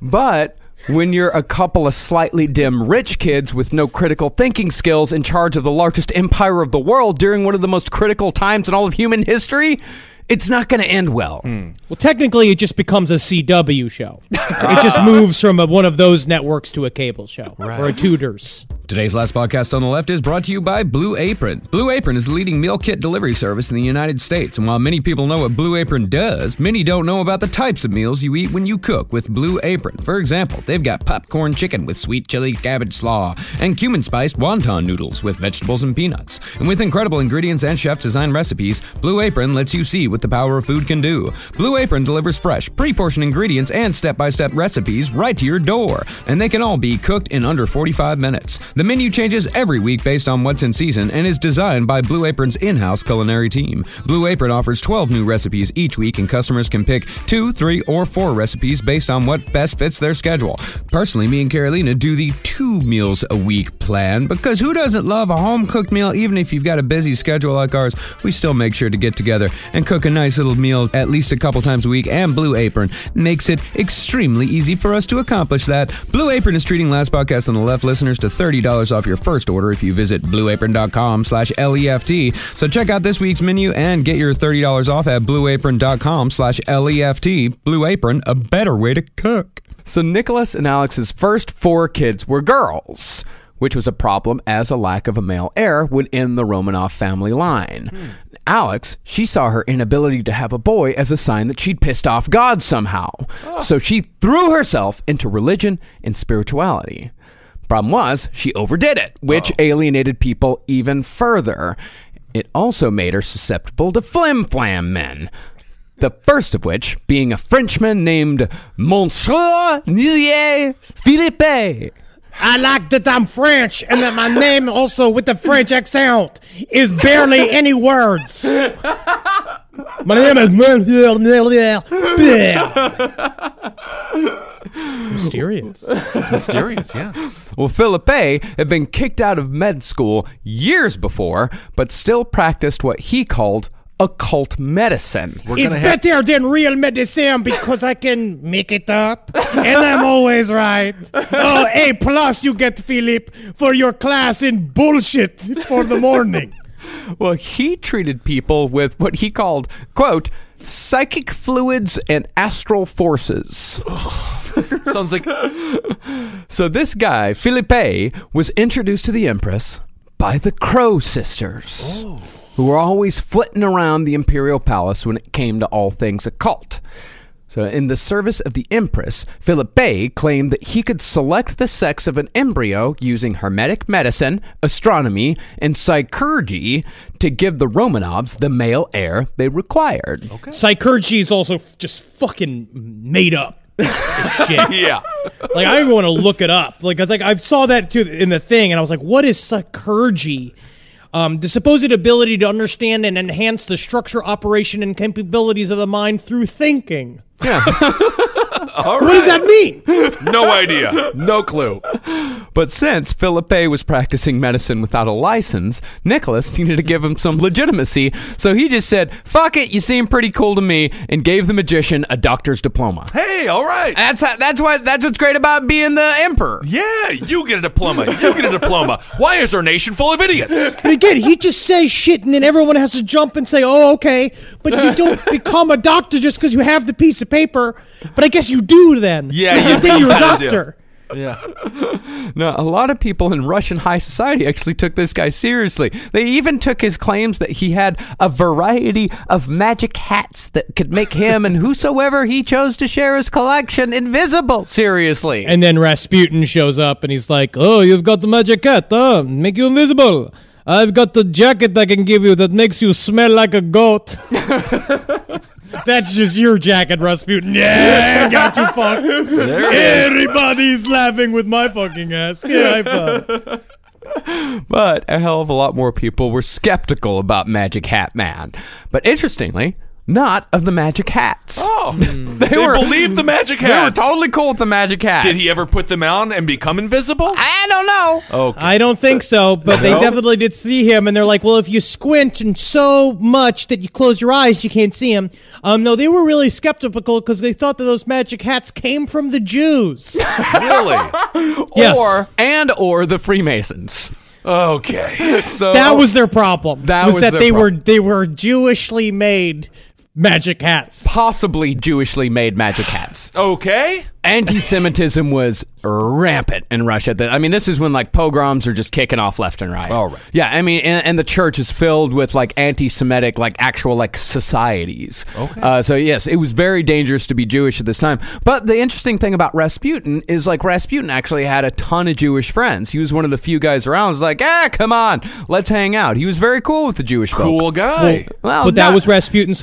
But when you're a couple of slightly dim rich kids with no critical thinking skills in charge of the largest empire of the world during one of the most critical times in all of human history, it's not going to end well. Well, technically, it just becomes a CW show. It just moves from one of those networks to a cable show or a Tudors. Today's last podcast on the left is brought to you by Blue Apron. Blue Apron is the leading meal kit delivery service in the United States. And while many people know what Blue Apron does, many don't know about the types of meals you eat when you cook with Blue Apron. For example, they've got popcorn chicken with sweet chili cabbage slaw and cumin spiced wonton noodles with vegetables and peanuts. And with incredible ingredients and chef-designed recipes, Blue Apron lets you see what the power of food can do. Blue Apron delivers fresh, pre-portioned ingredients and step-by-step recipes right to your door. And they can all be cooked in under 45 minutes. The menu changes every week based on what's in season and is designed by Blue Apron's in-house culinary team. Blue Apron offers 12 new recipes each week, and customers can pick 2, 3, or 4 recipes based on what best fits their schedule. Personally, me and Carolina do the 2 meals a week plan, because who doesn't love a home-cooked meal? Even if you've got a busy schedule like ours, we still make sure to get together and cook a nice little meal at least a couple times a week, and Blue Apron makes it extremely easy for us to accomplish that. Blue Apron is treating Last Podcast on the Left listeners to $30 off your first order if you visit blueapron.com/LEFT. So check out this week's menu and get your $30 off at blueapron.com/LEFT. Blue Apron, a better way to cook. So Nicholas and Alex's first 4 kids were girls, which was a problem as a lack of a male heir within the Romanov family line. Alex, she saw her inability to have a boy as a sign that she'd pissed off God somehow. So she threw herself into religion and spirituality. Problem was, she overdid it, which alienated people even further. It also made her susceptible to flim-flam men. The first of which being a Frenchman named Monsieur Nier Philippe. I like that I'm French and that my name also with the French accent is barely any words. My name is mysterious. Mysterious, yeah. Well, Philippe had been kicked out of med school years before, but still practiced what he called occult medicine. It's better than real medicine because I can make it up and I'm always right. Oh, A+ you get, Philip, for your class in bullshit for the morning. Well, he treated people with what he called, quote, psychic fluids and astral forces. Sounds like... So this guy, Philippe, was introduced to the Empress by the Crow sisters, who were always flitting around the imperial palace when it came to all things occult. So in the service of the Empress, Philippe claimed that he could select the sex of an embryo using hermetic medicine, astronomy, and psychurgy to give the Romanovs the male heir they required. Okay. Psychurgy is also just fucking made up. Shit. Yeah. Like, I even want to look it up. Like, I saw that too in the thing, and I was like, what is psychurgy? The supposed ability to understand and enhance the structure, operation, and capabilities of the mind through thinking. Yeah. All right. What does that mean? No idea. No clue. But since Philippe was practicing medicine without a license, Nicholas needed to give him some legitimacy, so he just said, fuck it, you seem pretty cool to me, and gave the magician a doctor's diploma. Hey, all right. That's what's great about being the emperor. Yeah, you get a diploma. You get a diploma. Why is our nation full of idiots? But again, he just says shit, and then everyone has to jump and say, oh, okay, but you don't become a doctor just because you have the piece of paper. But I guess you do then. Yeah, because then you're a doctor. Yeah. Now, a lot of people in Russian high society actually took this guy seriously. They even took his claims that he had a variety of magic hats that could make him and whosoever he chose to share his collection invisible seriously. And then Rasputin shows up and he's like, oh, you've got the magic hat, huh? Make you invisible. I've got the jacket I can give you that makes you smell like a goat. That's just your jacket, Rasputin. Yeah, I got you fucked. Everybody's laughing with my fucking ass. Yeah, I fun. But a hell of a lot more people were skeptical about Magic Hat Man. But interestingly, not of the magic hats. Oh, they believed the magic hats. They were totally cool with the magic hats. Did he ever put them on and become invisible? I don't know. Okay. I don't think so, but they definitely did see him, and they're like, well, if you squint and so much that you close your eyes, you can't see him. No, they were really skeptical because they thought that those magic hats came from the Jews. Really? Yes. or the Freemasons. Okay. So That was their problem. That was that their they problem. were Jewishly made magic hats. Possibly Jewishly made magic hats. Okay. Anti-Semitism was rampant in Russia. I mean, this is when like pogroms are just kicking off left and right. All right. Yeah, I mean, and the church is filled with like anti-Semitic, like actual like societies. Okay. So yes, it was very dangerous to be Jewish at this time. But the interesting thing about Rasputin is like Rasputin actually had a ton of Jewish friends. He was one of the few guys around who was like, come on, let's hang out. He was very cool with the Jewish folk. Cool guy. Well, But that was Rasputin's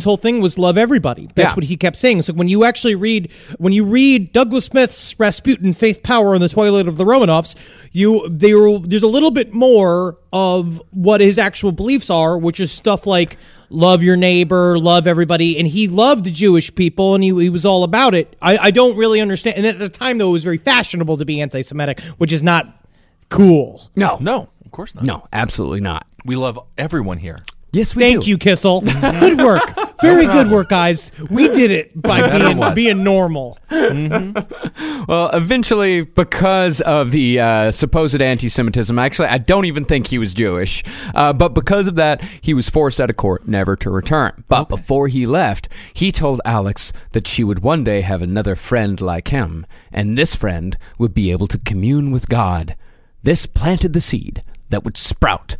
whole thing was love everybody. That's Yeah. what he kept saying. So when you actually read Douglas Smith's Rasputin, Faith, Power, and the Twilight of the Romanovs, there's a little bit more of what his actual beliefs are, which is stuff like love your neighbor, love everybody, and he loved the Jewish people, and he was all about it. I don't really understand. And at the time, though, it was very fashionable to be anti-Semitic, which is not cool. No, No, of course not. no, absolutely not. We love everyone here. Yes, we Thank do. you, Kissel. Good work. Very good work, guys. We did it by being normal. Well, eventually, because of the supposed anti-Semitism, actually, I don't even think he was Jewish. But because of that, he was forced out of court, never to return. But before he left, he told Alex that she would one day have another friend like him, and this friend would be able to commune with God. This planted the seed that would sprout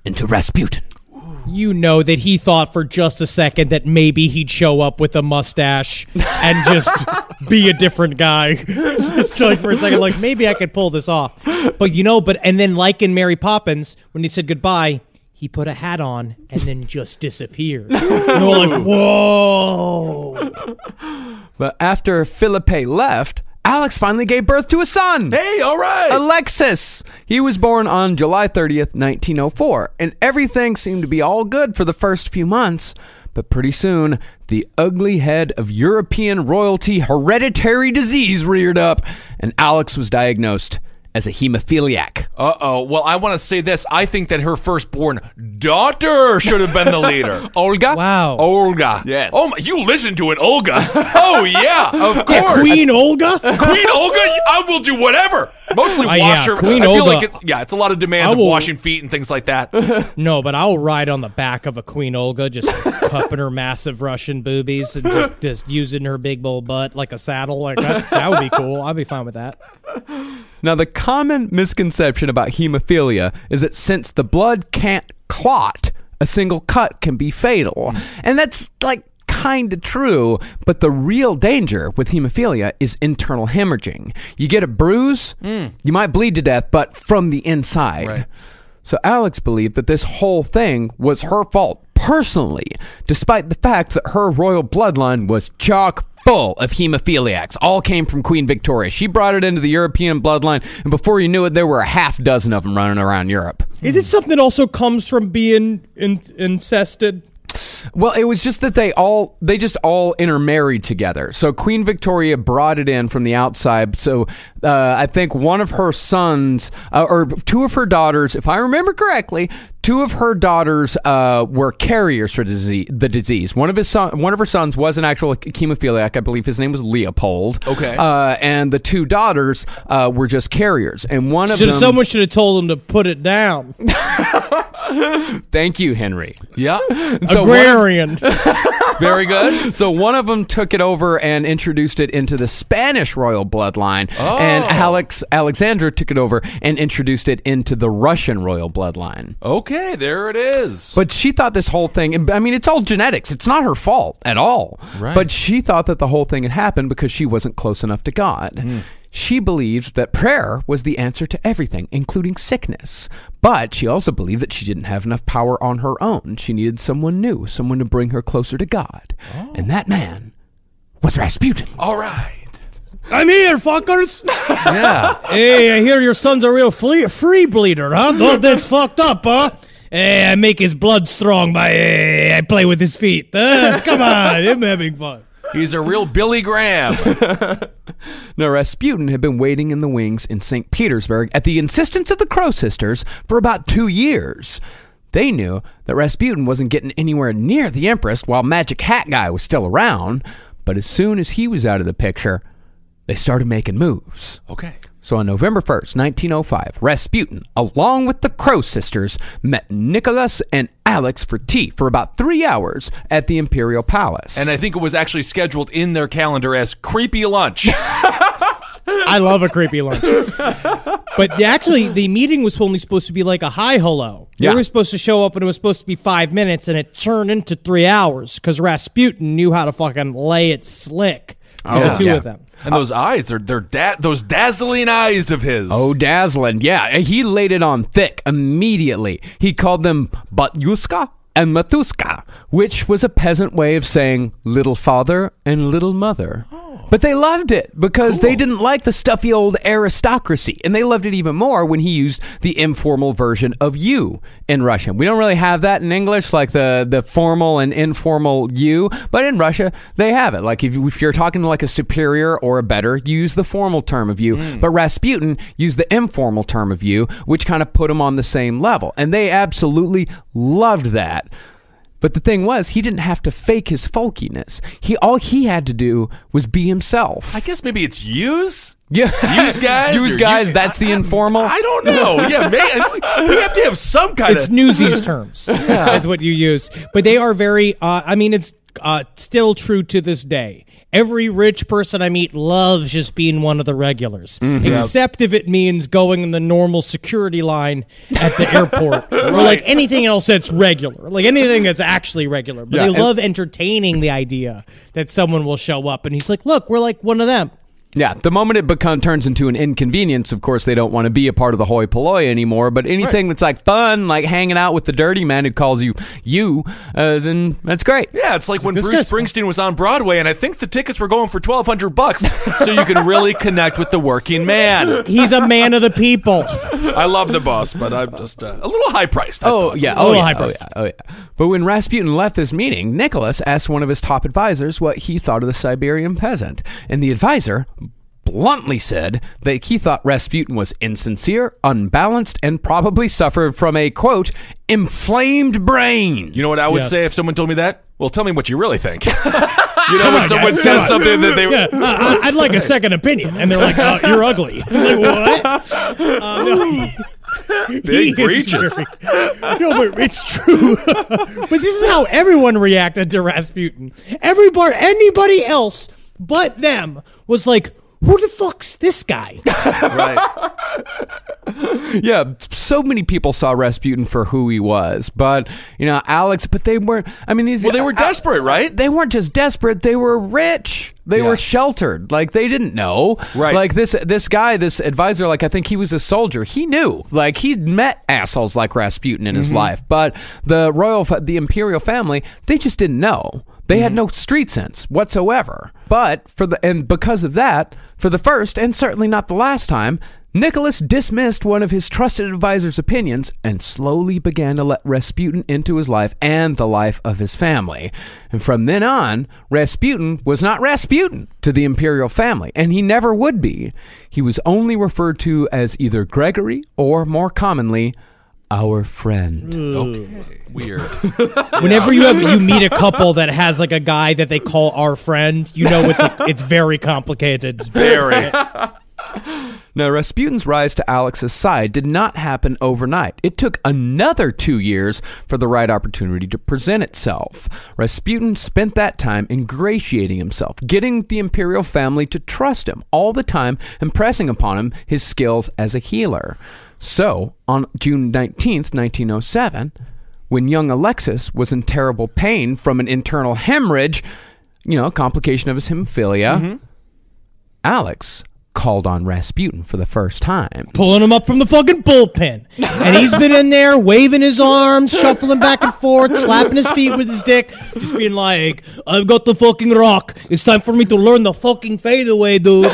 into Rasputin. You know that he thought for just a second that maybe he'd show up with a mustache and just be a different guy. Just like for a second, like maybe I could pull this off. But and then like in Mary Poppins, when he said goodbye, he put a hat on and then just disappeared. And we're like, whoa. But after Philippe left, Alex finally gave birth to a son. Hey, all right. Alexis. He was born on July 30th, 1904, and everything seemed to be all good for the first few months. But pretty soon, the ugly head of European royalty hereditary disease reared up, and Alex was diagnosed as a hemophiliac. Uh-oh. Well, I want to say this. I think that her firstborn daughter should have been the leader. Olga? Wow. Olga. Yes. Oh, you listen to it, Olga. Oh, yeah, of course. Yeah, Queen Olga? Queen Olga, I will do whatever. Mostly wash yeah, her. Queen I feel Olga. like it's a lot of demands of washing feet and things like that. No, but I'll ride on the back of a Queen Olga, just cupping her massive Russian boobies and just using her big old butt like a saddle. Like that would be cool. I'd be fine with that. Now, the common misconception about hemophilia is that since the blood can't clot, a single cut can be fatal. And that's like kind of true, but the real danger with hemophilia is internal hemorrhaging. You get a bruise, you might bleed to death, but from the inside. Right. So Alex believed that this whole thing was her fault personally, despite the fact that her royal bloodline was chock full of hemophiliacs. All came from Queen Victoria. She brought it into the European bloodline, and before you knew it, there were a half dozen of them running around Europe. Is it something that also comes from being incested? Well, it was just that they just all intermarried together. So Queen Victoria brought it in from the outside. So I think one of her sons, or two of her daughters, if I remember correctly, two of her daughters were carriers for the disease. One of her sons was an actual hemophiliac. I believe his name was Leopold. Okay. And the two daughters were just carriers. And one of them... Someone should have told him to put it down. Thank you, Henry. Yeah. So Agrarian. Very good. So one of them took it over and introduced it into the Spanish royal bloodline, and Alexandra took it over and introduced it into the Russian royal bloodline. Okay, there it is. But she thought this whole thing, I mean, it's all genetics. It's not her fault at all. Right. But she thought that the whole thing had happened because she wasn't close enough to God. She believed that prayer was the answer to everything, including sickness. But she also believed that she didn't have enough power on her own. She needed someone new, someone to bring her closer to God. And that man was Rasputin. All right. I'm here, fuckers. Yeah. Hey, I hear your son's a real free bleeder, huh? Oh, that's fucked up, huh? Hey, I make his blood strong by I play with his feet. Come on, I'm having fun. He's a real Billy Graham. Now, Rasputin had been waiting in the wings in Saint Petersburg at the insistence of the Crow sisters for about 2 years. They knew that Rasputin wasn't getting anywhere near the Empress while Magic Hat Guy was still around, but as soon as he was out of the picture, they started making moves. Okay. So on November 1st, 1905, Rasputin, along with the Crow sisters, met Nicholas and Alex for tea for about 3 hours at the Imperial Palace. And I think it was actually scheduled in their calendar as creepy lunch. I love a creepy lunch. But actually, the meeting was only supposed to be like a hi hello. They were supposed to show up and it was supposed to be 5 minutes, and it turned into 3 hours because Rasputin knew how to fucking lay it slick for the two of them. And those eyes, they're those dazzling eyes of his. Oh, dazzling. Yeah, he laid it on thick immediately. He called them Batyushka and Matushka, which was a peasant way of saying little father and little mother. But they loved it because they didn't like the stuffy old aristocracy. And they loved it even more when he used the informal version of you in Russian. We don't really have that in English, like the formal and informal you. But in Russia, they have it. Like if you're talking to like a superior or a better, use the formal term of you. But Rasputin used the informal term of you, which kind of put him on the same level. And they absolutely loved that. But the thing was, he didn't have to fake his folkiness. All he had to do was be himself. I guess maybe it's use? Yeah. Use guys? Use guys, that's the informal? I don't know. Yeah, we have to have some kind It's of... Newsies terms is what you use. But they are very, it's still true to this day. Every rich person I meet loves just being one of the regulars, except if it means going in the normal security line at the airport, or like anything else that's regular, like anything that's actually regular. But they love entertaining the idea that someone will show up, and he's like, "Look, we're like one of them." Yeah, the moment it turns into an inconvenience, of course, they don't want to be a part of the hoi polloi anymore. But anything that's like fun, like hanging out with the dirty man who calls you, then that's great. Yeah, it's like when Bruce Springsteen was on Broadway, and I think the tickets were going for $1,200, so you can really connect with the working man. He's a man of the people. I love the boss, but I'm just a little high priced. Oh yeah. But when Rasputin left this meeting, Nicholas asked one of his top advisors what he thought of the Siberian peasant, and the advisor bluntly said that he thought Rasputin was insincere, unbalanced, and probably suffered from a, quote, inflamed brain. You know what I would say if someone told me that? Well, tell me what you really think. When someone says something that they... Yeah, I'd like a second opinion. And they're like, you're ugly. It's like, what? Big breaches. No, but it's true. But this is how everyone reacted to Rasputin. Anybody else but them was like, who the fuck's this guy? Right. Yeah, so many people saw Rasputin for who he was, but Alex. But they weren't. I mean, they were desperate, right? They weren't just desperate; they were rich. They were sheltered. Like they didn't know. Right. Like this guy, this advisor. Like I think he was a soldier. He knew. Like he'd met assholes like Rasputin in his life, but the imperial family, they just didn't know. They had no street sense whatsoever. But because of that, for the first and certainly not the last time, Nicholas dismissed one of his trusted advisor's opinions and slowly began to let Rasputin into his life and the life of his family. And from then on, Rasputin was not Rasputin to the imperial family, and he never would be. He was only referred to as either Gregory or, more commonly, our friend. Okay, weird. Whenever you meet a couple that has like a guy that they call our friend, it's very complicated. Very. Now, Rasputin's rise to Alex's side did not happen overnight. It took another 2 years for the right opportunity to present itself. Rasputin spent that time ingratiating himself, getting the imperial family to trust him all the time, impressing upon him his skills as a healer. So, on June 19th, 1907, when young Alexis was in terrible pain from an internal hemorrhage, a complication of his hemophilia, Alex called on Rasputin for the first time. Pulling him up from the fucking bullpen. And he's been in there waving his arms, shuffling back and forth, slapping his feet with his dick, just being like, I've got the fucking rock. It's time for me to learn the fucking fadeaway, dude.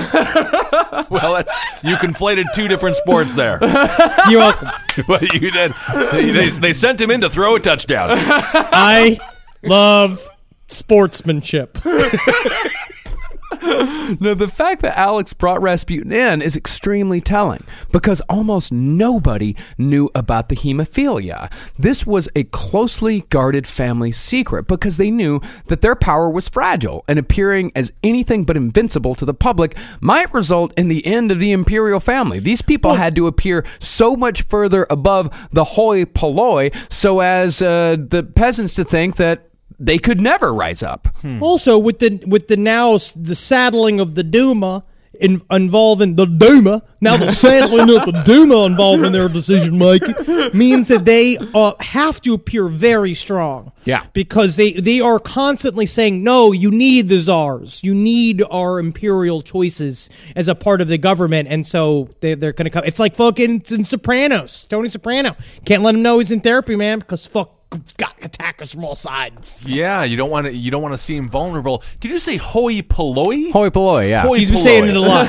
Well, you conflated two different sports there. You're welcome. But you did. They sent him in to throw a touchdown. I love sportsmanship. Now, the fact that Alex brought Rasputin in is extremely telling because almost nobody knew about the hemophilia. This was a closely guarded family secret because they knew that their power was fragile, and appearing as anything but invincible to the public might result in the end of the imperial family. These people had to appear so much further above the hoi polloi so as the peasants to think that they could never rise up. Also, with the saddling of the Duma involving the Duma, now the saddling of the Duma involving their decision making means that they have to appear very strong. Yeah, because they are constantly saying, no, you need the czars, you need our imperial choices as a part of the government, and so they're going to come. It's like fucking in Sopranos, Tony Soprano. Can't let him know he's in therapy, man, because got attackers from all sides. Yeah, you don't want to seem vulnerable. Did you say hoi polloi? Hoi polloi, yeah. He's been saying it a lot.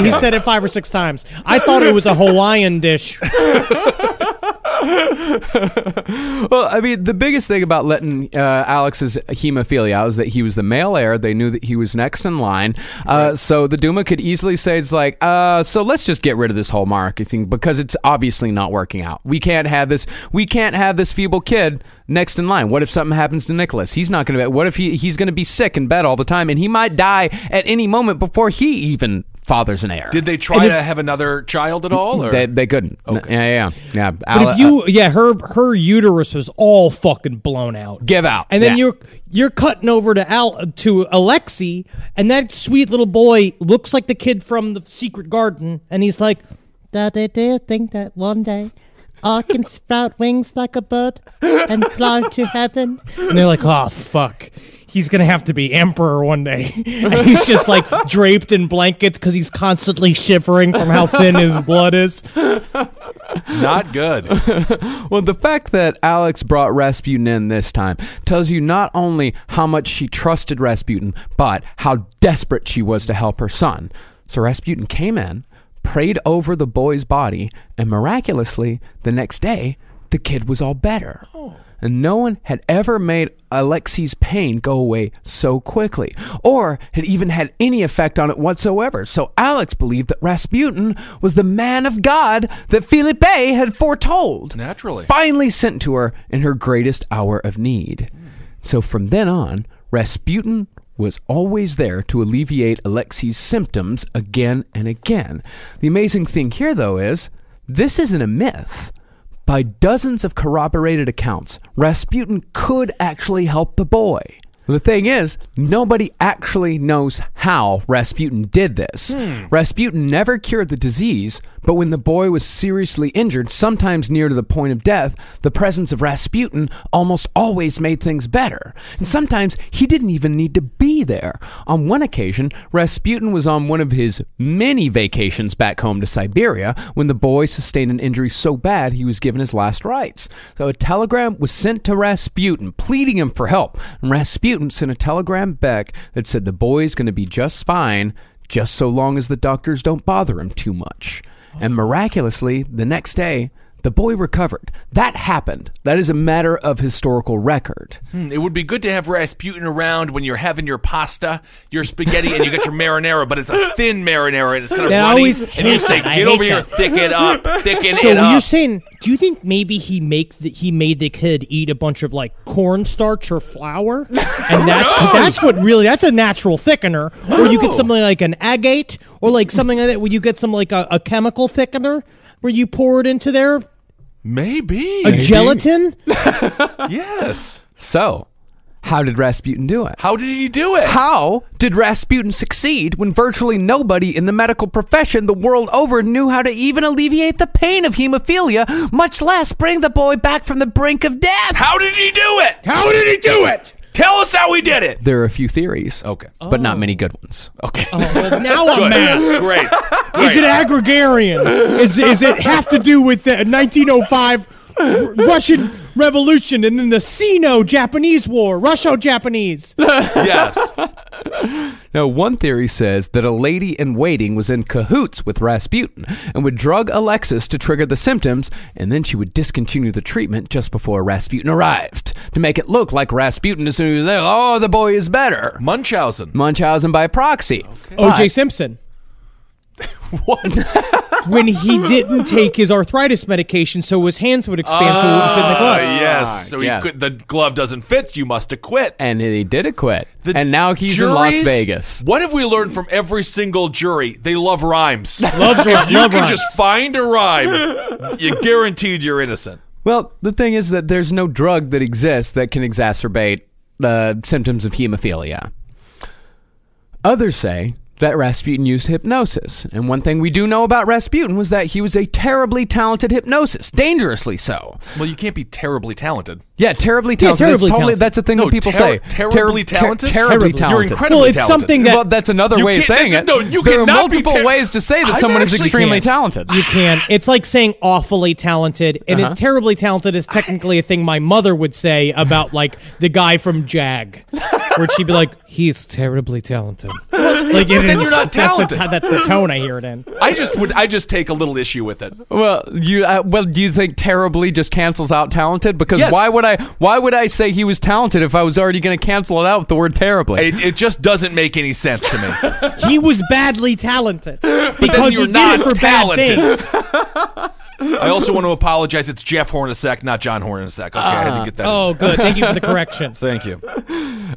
He said it 5 or 6 times. I thought it was a Hawaiian dish. Well, I mean, the biggest thing about letting Alex's hemophilia out is that he was the male heir. They knew that he was next in line. So the Duma could easily say, it's like, so let's just get rid of this whole monarchy thing because it's obviously not working out. We can't have this feeble kid next in line. What if something happens to Nicholas? He's not going to. What if he's going to be sick in bed all the time, and he might die at any moment before he even fathers an heir? Did they try to have another child at all? Or? They couldn't. Okay. Yeah. But her uterus was all fucking blown out. Give out. And then you're cutting over to Alexei, and that sweet little boy looks like the kid from the Secret Garden, and he's like, Daddy, do you think that one day I can sprout wings like a bird and fly to heaven? And they're like, oh, fuck. he's going to have to be emperor one day. And he's just like draped in blankets because he's constantly shivering from how thin his blood is. Not good. Well, the fact that Alex brought Rasputin in this time tells you not only how much she trusted Rasputin, but how desperate she was to help her son. So Rasputin came in, prayed over the boy's body, and miraculously, the next day, the kid was all better. And no one had ever made Alexei's pain go away so quickly, or had even had any effect on it whatsoever. So Alex believed that Rasputin was the man of God that Felipe had foretold. Naturally. Finally sent to her in her greatest hour of need. So from then on, Rasputin was always there to alleviate Alexei's symptoms again and again. The amazing thing here, though, is this isn't a myth. By dozens of corroborated accounts, Rasputin could actually help the boy. The thing is, nobody actually knows how Rasputin did this. Rasputin never cured the disease, but when the boy was seriously injured, sometimes near to the point of death, the presence of Rasputin almost always made things better. And sometimes he didn't even need to be there. On one occasion, Rasputin was on one of his many vacations back home to Siberia when the boy sustained an injury so bad he was given his last rites. So a telegram was sent to Rasputin, pleading him for help. And Rasputin sent a telegram back that said the boy's going to be just fine, just so long as the doctors don't bother him too much. And miraculously, the next day, the boy recovered. That happened. That is a matter of historical record. It would be good to have Rasputin around when you're having your pasta, your spaghetti, and you get your marinara, but it's a thin marinara and it's kind of runny. And you say, get over here, thicken it up. So you're saying, do you think maybe he made the kid eat a bunch of like cornstarch or flour? And that's a natural thickener. Or you get something like an agate or like something like that where you get some like a chemical thickener where you pour it into there. Maybe. Gelatin? Yes. So, how did Rasputin do it? How did he do it? How did Rasputin succeed when virtually nobody in the medical profession the world over knew how to even alleviate the pain of hemophilia, much less bring the boy back from the brink of death? How did he do it? How did he do it? Tell us how he did it. There are a few theories. Okay. But not many good ones. Okay. Well, now I'm mad. Great. Is it Agrarian? Is it have to do with the 1905 Russian Revolution and then the Sino-Japanese War, Russo-Japanese? Yes. Now, one theory says that a lady-in-waiting was in cahoots with Rasputin and would drug Alexis to trigger the symptoms, and then she would discontinue the treatment just before Rasputin arrived to make it look like Rasputin, as soon as he was there, oh, the boy is better. Munchausen by proxy. Okay. O.J. Simpson. What? When he didn't take his arthritis medication, so his hands would expand, so it wouldn't fit in the glove. Yes. So the glove doesn't fit. You must have quit. And he did acquit. And now he's in Las Vegas. What have we learned from every single jury? They love rhymes. If you can just find a rhyme, you're guaranteed you're innocent. Well, the thing is that there's no drug that exists that can exacerbate the symptoms of hemophilia. Others say that Rasputin used hypnosis. And one thing we do know about Rasputin was that he was a terribly talented hypnotist, dangerously so. Well, you can't be terribly talented. Yeah, terribly talented. That's a thing that people say. Terribly talented? Terribly talented. You're incredibly talented. Something that... Well, that's another way of saying it. No, you there are cannot be multiple ways to say that someone is extremely talented. You can. It's like saying awfully talented, and terribly talented is technically a thing my mother would say about, like, the guy from Jag, where she'd be like, he's terribly talented. Like, then you're not talented. That's the tone I hear it in. I just take a little issue with it. Well, do you think terribly just cancels out talented? Because yes. why would I say he was talented if I was already going to cancel it out with the word terribly? It just doesn't make any sense to me. He was badly talented because he did it for talented. Bad things. I also want to apologize. It's Jeff Hornacek, not John Hornacek. Okay, I had to get that. Oh, good. Thank you for the correction. Thank you.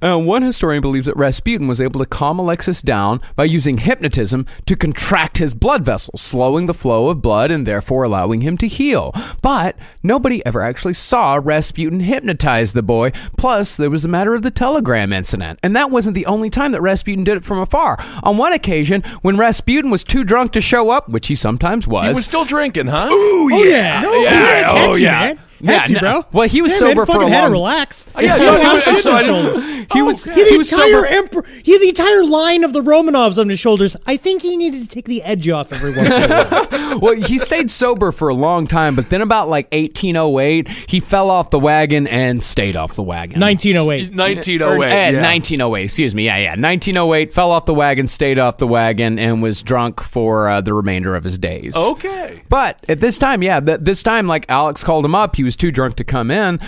One historian believes that Rasputin was able to calm Alexis down by using hypnotism to contract his blood vessels, slowing the flow of blood and therefore allowing him to heal. But nobody ever actually saw Rasputin hypnotize the boy. Plus, there was the matter of the telegram incident. And that wasn't the only time that Rasputin did it from afar. On one occasion, when Rasputin was too drunk to show up, which he sometimes was. He was still drinking, huh? Ooh, yeah. Oh, yeah. Had to, bro. Well, he was Yeah, sober man, for a fucking had to long. relax. Yeah, He no, had he was- shit so on I his didn't- shoulders. He was He had he the was entire sober. emperor. He had the entire line of the Romanovs on his shoulders. I think he needed to take the edge off every once in a while. Well, he stayed sober for a long time, but then about like 1808, he fell off the wagon and stayed off the wagon. 1908. 1908. Yeah. 1908, excuse me. Yeah. 1908, fell off the wagon, stayed off the wagon, and was drunk for the remainder of his days. Okay. But at this time, this time, like Alex called him up, he was too drunk to come in.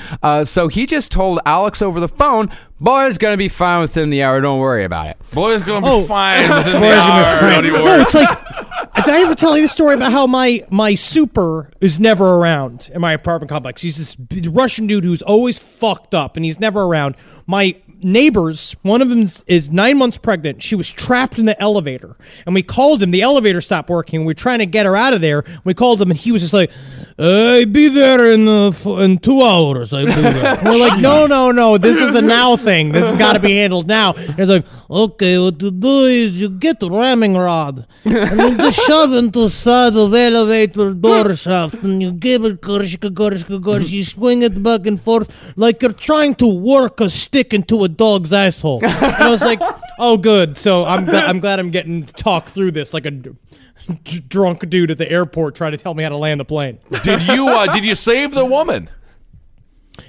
So he just told Alex over the phone, boy's going to be fine within the hour. Don't worry about it. Boy's gonna be fine within the Boys are my hour. friend. Don't you No, worry. it's like, did I ever tell you the story about how my super is never around in my apartment complex? He's this Russian dude who's always fucked up, and he's never around. My neighbors, one of them is 9 months pregnant. She was trapped in the elevator, and we called him. The elevator stopped working. We were trying to get her out of there. We called him, and he was just like, "I'll be there in 2 hours. I'll be there." And we're like, no, this is a now thing. This has got to be handled now. And he's like, "Okay, what you do is you get the ramming rod, and you just shove into the side of elevator door shaft, and you give it gorsh, you swing it back and forth like you're trying to work a stick into a dog's asshole." And I was like, "Oh, good." So I'm glad I'm getting to talk through this like a drunk dude at the airport trying to tell me how to land the plane. Did you save the woman?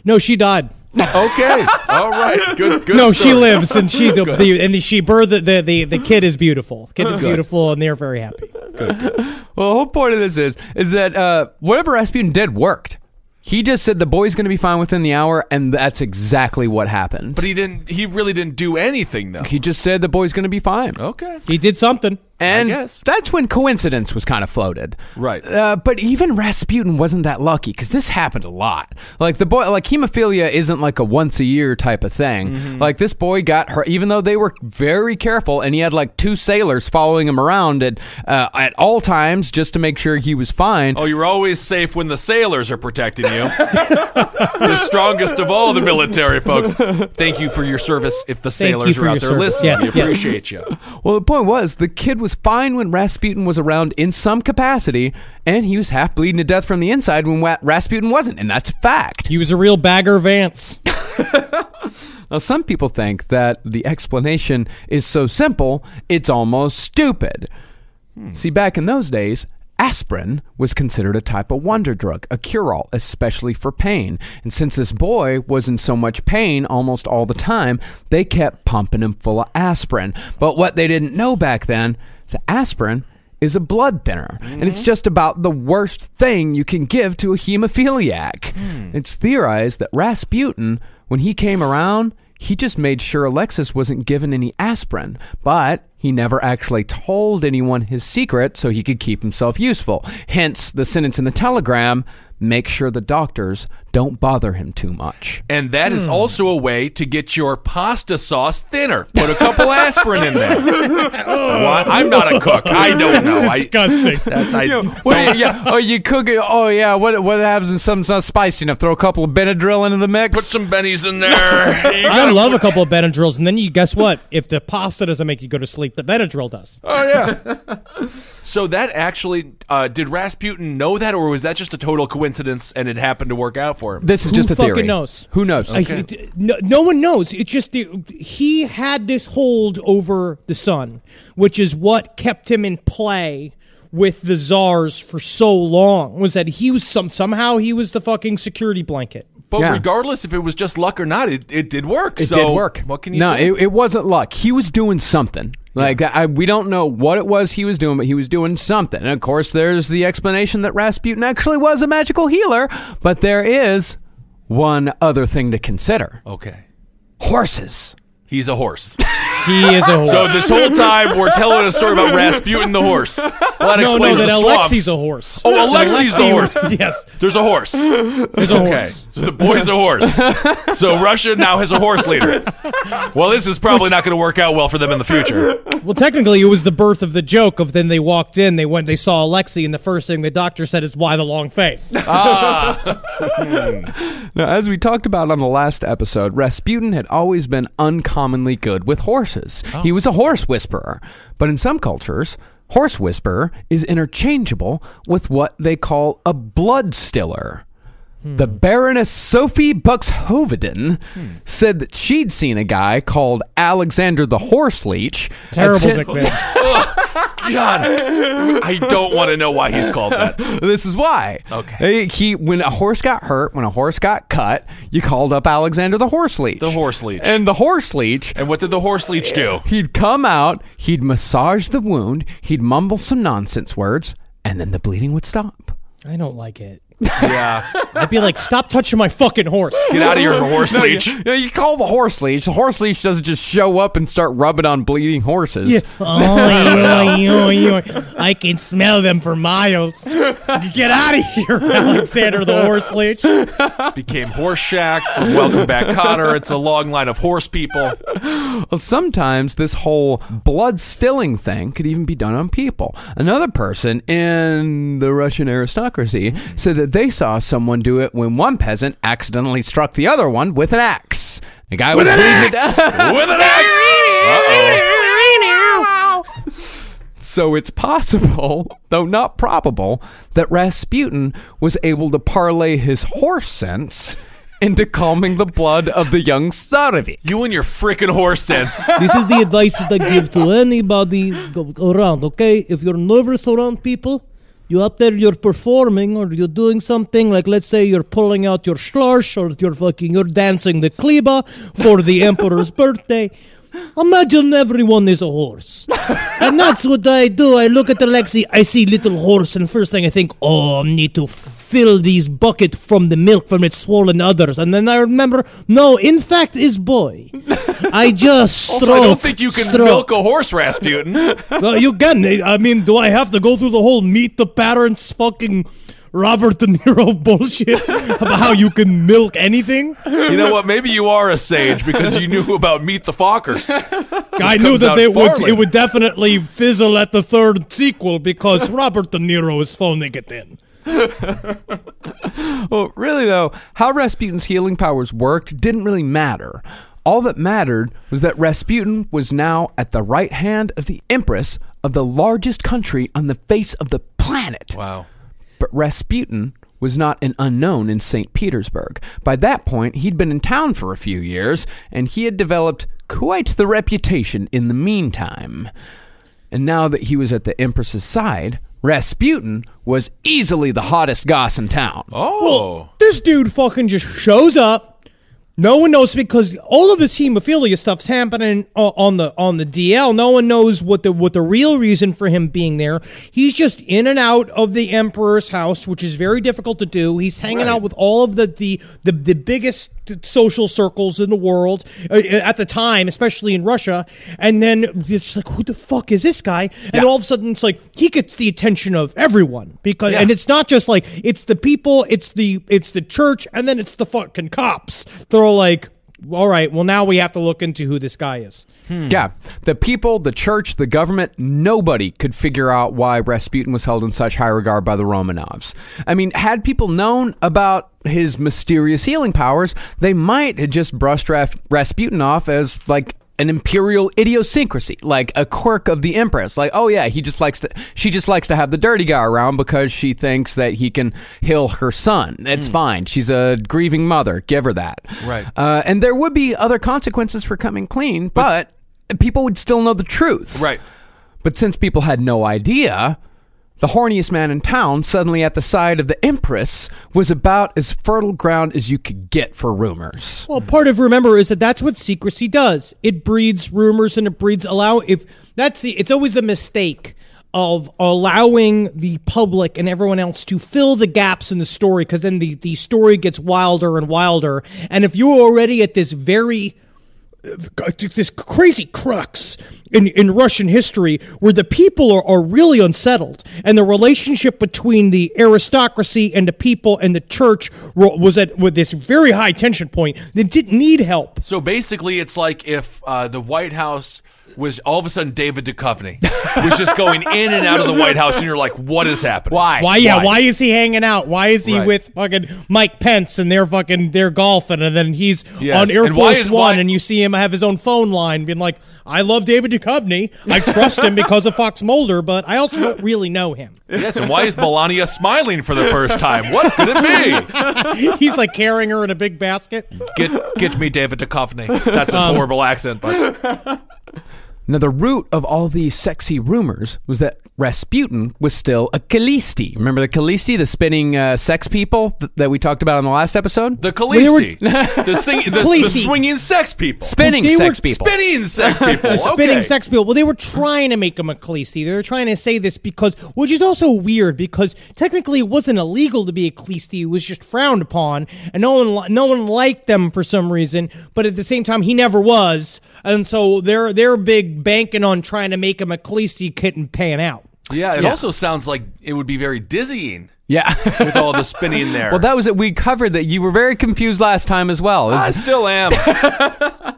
No, she died. Okay. All right. Good. No, she story. lives, and she birthed the kid is beautiful. The kid is beautiful, and they're very happy. Well, the whole point of this is that whatever Rasputin did worked. He just said the boy's going to be fine within the hour, and that's exactly what happened. But he really didn't do anything, though. He just said the boy's going to be fine. Okay. He did something. And guess. that's when coincidence was kind of floated. Right. But even Rasputin wasn't that lucky, because this happened a lot. Like the boy, like hemophilia isn't like a once a year type of thing. Mm-hmm. Like this boy got hurt, even though they were very careful, and he had like 2 sailors following him around at all times just to make sure he was fine. Oh, you're always safe when the sailors are protecting you. The strongest of all the military folks. Thank you for your service. If the sailors for are out your there service. listening, Yes, we yes. appreciate you. Well, the point was, the kid was fine when Rasputin was around in some capacity, and he was half bleeding to death from the inside when Rasputin wasn't, and that's a fact. He was a real bagger Vance. Now, some people think that the explanation is so simple, it's almost stupid. See, back in those days, aspirin was considered a type of wonder drug, a cure-all, especially for pain. And since this boy was in so much pain almost all the time, they kept pumping him full of aspirin. But what they didn't know back then is that aspirin is a blood thinner, and it's just about the worst thing you can give to a hemophiliac. It's theorized that Rasputin, when he came around, he just made sure Alexis wasn't given any aspirin, but he never actually told anyone his secret so he could keep himself useful. Hence the sentence in the telegram, make sure the doctors don't bother him too much. And that is also a way to get your pasta sauce thinner. Put a couple aspirin in there. What? I'm not a cook. I don't know. Disgusting. Oh, you cook it. Oh, yeah. What happens if something's not spicy enough? Throw a couple of Benadryl into the mix? Put some bennies in there. I love a couple of Benadryls, and then you guess what? If the pasta doesn't make you go to sleep, the Benadryl does. Oh, yeah. So that actually, did Rasputin know that, or was that just a total coincidence and it happened to work out for him? This is Who just a theory. fucking knows? Who knows? No one knows. It's just he had this hold over the sun, which is what kept him in play with the czars for so long. Was that he was somehow he was the fucking security blanket. But Yeah. regardless if it was just luck or not, it did work. It did work. What can you No, say? it wasn't luck. He was doing something. Like, we don't know what it was he was doing, but he was doing something. And, of course, there's the explanation that Rasputin actually was a magical healer. But there is one other thing to consider. Okay. Horses. He's a horse. He is a horse. So this whole time we're telling a story about Rasputin the horse. Well, that no, explains that the Alexi's swamps. a horse. Oh, Alexi's a horse. Yes, There's a horse. there's a Okay, horse. so the boy's a horse. So Russia now has a horse leader. Well, this is probably not going to work out well for them in the future. Well, technically, it was the birth of the joke of then they walked in, they saw Alexi, and the first thing the doctor said is, "Why the long face?" Now, as we talked about on the last episode, Rasputin had always been uncommonly good with horses. He was a horse whisperer. But in some cultures, horse whisperer is interchangeable with what they call a blood stiller. The Baroness Sophie Buxhoveden said that she'd seen a guy called Alexander the Horse Leech. Terrible nickname. God, I don't want to know why he's called that. This is why. Okay. When a horse got hurt, when a horse got cut, you called up Alexander the Horse Leech. The horse leech. And the horse leech. And what did the horse leech do? He'd come out, he'd massage the wound, he'd mumble some nonsense words, and then the bleeding would stop. I don't like it. Yeah. I'd be like, stop touching my fucking horse. Get out of your horse leech. You call the horse leech. The horse leech doesn't just show up and start rubbing on bleeding horses. Yeah. I can smell them for miles. So get out of here, Alexander the Horse Leech. Became Horse Shack from Welcome Back, Cotter. It's a long line of horse people. Well, sometimes this whole blood stilling thing could even be done on people. Another person in the Russian aristocracy said that they saw someone do it when one peasant accidentally struck the other one with an axe. The guy was bleeding to death. With an axe! Uh-oh. So it's possible, though not probable, that Rasputin was able to parlay his horse sense into calming the blood of the young Tsarevich. You and your frickin' horse sense. This is the advice that I give to anybody around, okay? If you're nervous around people, you out there, you're performing, or you're doing something, like let's say you're pulling out your schlarsh, or you're dancing the kliba for the emperor's birthday. Imagine everyone is a horse. And that's what I do. I look at Alexei, I see little horse, and first thing I think, oh, I need to fill these bucket from the milk from its swollen udders. And then I remember, no, in fact, is boy. I just stroke. Also, I don't think you can milk a horse, Rasputin. Well, you can. I mean, do I have to go through the whole meet the parents fucking Robert De Niro bullshit about how you can milk anything? You know what? Maybe you are a sage because you knew about Meet the Fockers. I knew that it would definitely fizzle at the third sequel because Robert De Niro is phoning it in. Well, really, though, how Rasputin's healing powers worked didn't really matter. All that mattered was that Rasputin was now at the right hand of the Empress of the largest country on the face of the planet. Wow. But Rasputin was not an unknown in Saint Petersburg. By that point, he'd been in town for a few years, and he had developed quite the reputation in the meantime. And now that he was at the Empress's side, Rasputin was easily the hottest goss in town. Oh. Well, this dude fucking just shows up. No one knows because all of this hemophilia stuff's happening on the DL. No one knows what the real reason for him being there. He's just in and out of the emperor's house, which is very difficult to do. He's hanging out with all of the biggest social circles in the world at the time, especially in Russia. And then it's like, who the fuck is this guy? And all of a sudden it's like he gets the attention of everyone because and it's not just like it's the people, it's the church, and then it's the fucking cops. They're all like, all right, well now we have to look into who this guy is. Yeah, the people, the church, the government, nobody could figure out why Rasputin was held in such high regard by the Romanovs. I mean, had people known about his mysterious healing powers, they might have just brushed Rasputin off as like an imperial idiosyncrasy, like a quirk of the Empress. Like, oh yeah, she just likes to have the dirty guy around because she thinks that he can heal her son. It's fine. She's a grieving mother. Give her that. Right. And there would be other consequences for coming clean, but people would still know the truth. Right. But since people had no idea, the horniest man in town, suddenly at the side of the Empress, was about as fertile ground as you could get for rumors. Well, part of remember is that that's what secrecy does. It breeds rumors and it breeds it's always the mistake of allowing the public and everyone else to fill the gaps in the story, because then the story gets wilder and wilder. And if you're already at this crazy crux in Russian history where the people are really unsettled and the relationship between the aristocracy and the people and the church was with this very high tension point, they didn't need help. So basically it's like if the White House was all of a sudden David Duchovny was just going in and out of the White House, and you're like, what is happening? Why? Yeah, why is he hanging out? Why is he with fucking Mike Pence and they're golfing, and then he's on Air Force One, and you see him have his own phone line being like, I love David Duchovny. I trust him because of Fox Mulder, but I also don't really know him. Yes, and why is Melania smiling for the first time? What could it be? He's like carrying her in a big basket. Get me David Duchovny. That's a horrible accent, but... Now, the root of all these sexy rumors was that Rasputin was still a Khalisti. Remember the Khalisti, the spinning sex people that we talked about in the last episode? The Khalisti. The swinging sex people. Spinning sex people. Spinning sex people. The spinning sex people. Well, they were trying to make him a Khalisti. They were trying to say this because, which is also weird, because technically it wasn't illegal to be a Khalisti. It was just frowned upon, and no one liked them for some reason, but at the same time, he never was. And so they're big banking on trying to make him a Khalisti couldn't pan out. Yeah, it also sounds like it would be very dizzying. Yeah. With all the spinning there. Well, that was it. We covered that. You were very confused last time as well. I still am.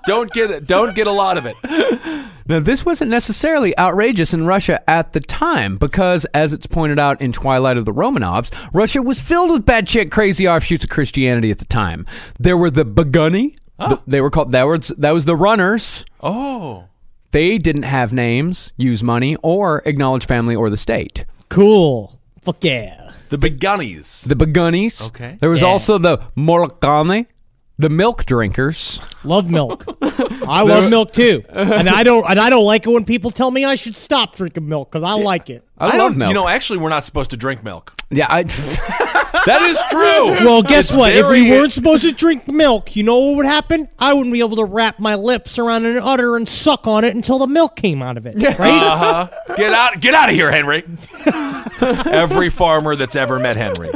Don't get a lot of it. Now, this wasn't necessarily outrageous in Russia at the time because, as it's pointed out in Twilight of the Romanovs, Russia was filled with batshit crazy offshoots of Christianity at the time. There were the Beguni. They were called, that was the runners. Oh. They didn't have names, use money, or acknowledge family or the state. Cool. Fuck yeah. The Begunnies. The Begunnies. Okay. There was also the Molokani, the milk drinkers. Love milk. I love milk too. And I don't like it when people tell me I should stop drinking milk because I like it. I love milk. You know, actually, we're not supposed to drink milk. Yeah, that is true. Well, guess what? If we weren't supposed to drink milk, you know what would happen? I wouldn't be able to wrap my lips around an udder and suck on it until the milk came out of it. Right? Get out of here, Henry. Every farmer that's ever met Henry.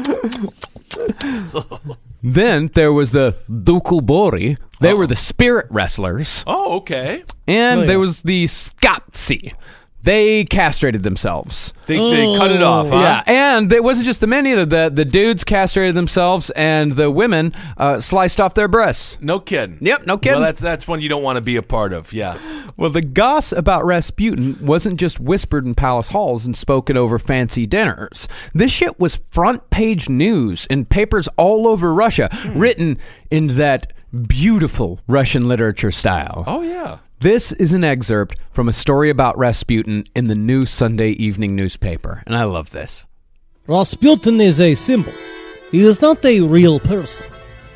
Then there was the Dukubori. They were the spirit wrestlers. Oh, okay. And there was the Skatsi. They castrated themselves. They cut it off, huh? Yeah, and it wasn't just the men either. The dudes castrated themselves, and the women sliced off their breasts. No kidding. Yep, no kidding. Well, that's one you don't want to be a part of, yeah. Well, the goss about Rasputin wasn't just whispered in palace halls and spoken over fancy dinners. This shit was front-page news in papers all over Russia, written in that beautiful Russian literature style. Oh, yeah. This is an excerpt from a story about Rasputin in the new Sunday evening newspaper, and I love this. Rasputin is a symbol. He is not a real person.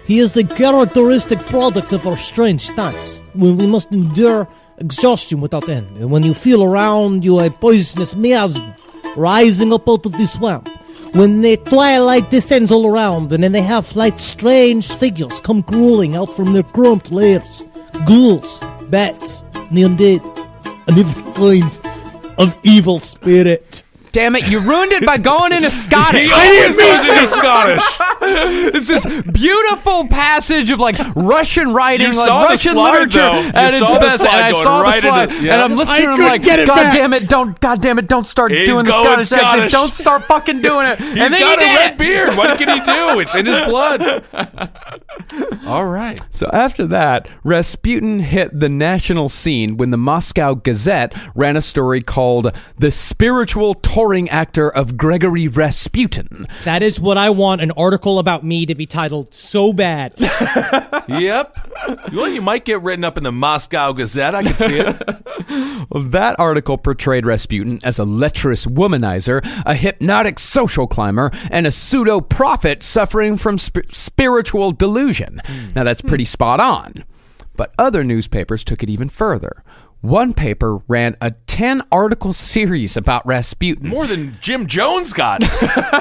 He is the characteristic product of our strange times, when we must endure exhaustion without end, and when you feel around you a poisonous miasm rising up out of the swamp. When the twilight descends all around, and in the half-light strange figures come crawling out from their cramped lairs. Ghouls, bats, and the undead, and every kind of evil spirit. Damn it, you ruined it by going into Scottish. He always goes into Scottish. It's this beautiful passage of like Russian writing, You like saw the Russian slide, literature though. at its best. And I saw the right slide, into- yeah. and I'm listening I and I'm like, couldn't get it God back." damn it, don't start He's doing the going Scottish accent. Scottish. Don't start fucking doing it. He's and then got he a did red it. beard. What can he do? It's in his blood. All right. So after that, Rasputin hit the national scene when the Moscow Gazette ran a story called "The Spiritual Touring Actor of Gregory Rasputin." That is what I want an article about me to be titled so bad. Yep. Well, you might get written up in the Moscow Gazette. I can see it. Well, that article portrayed Rasputin as a lecherous womanizer, a hypnotic social climber, and a pseudo-prophet suffering from spiritual delusion. Now, that's pretty spot on. But other newspapers took it even further. One paper ran a 10-article series about Rasputin. More than Jim Jones got.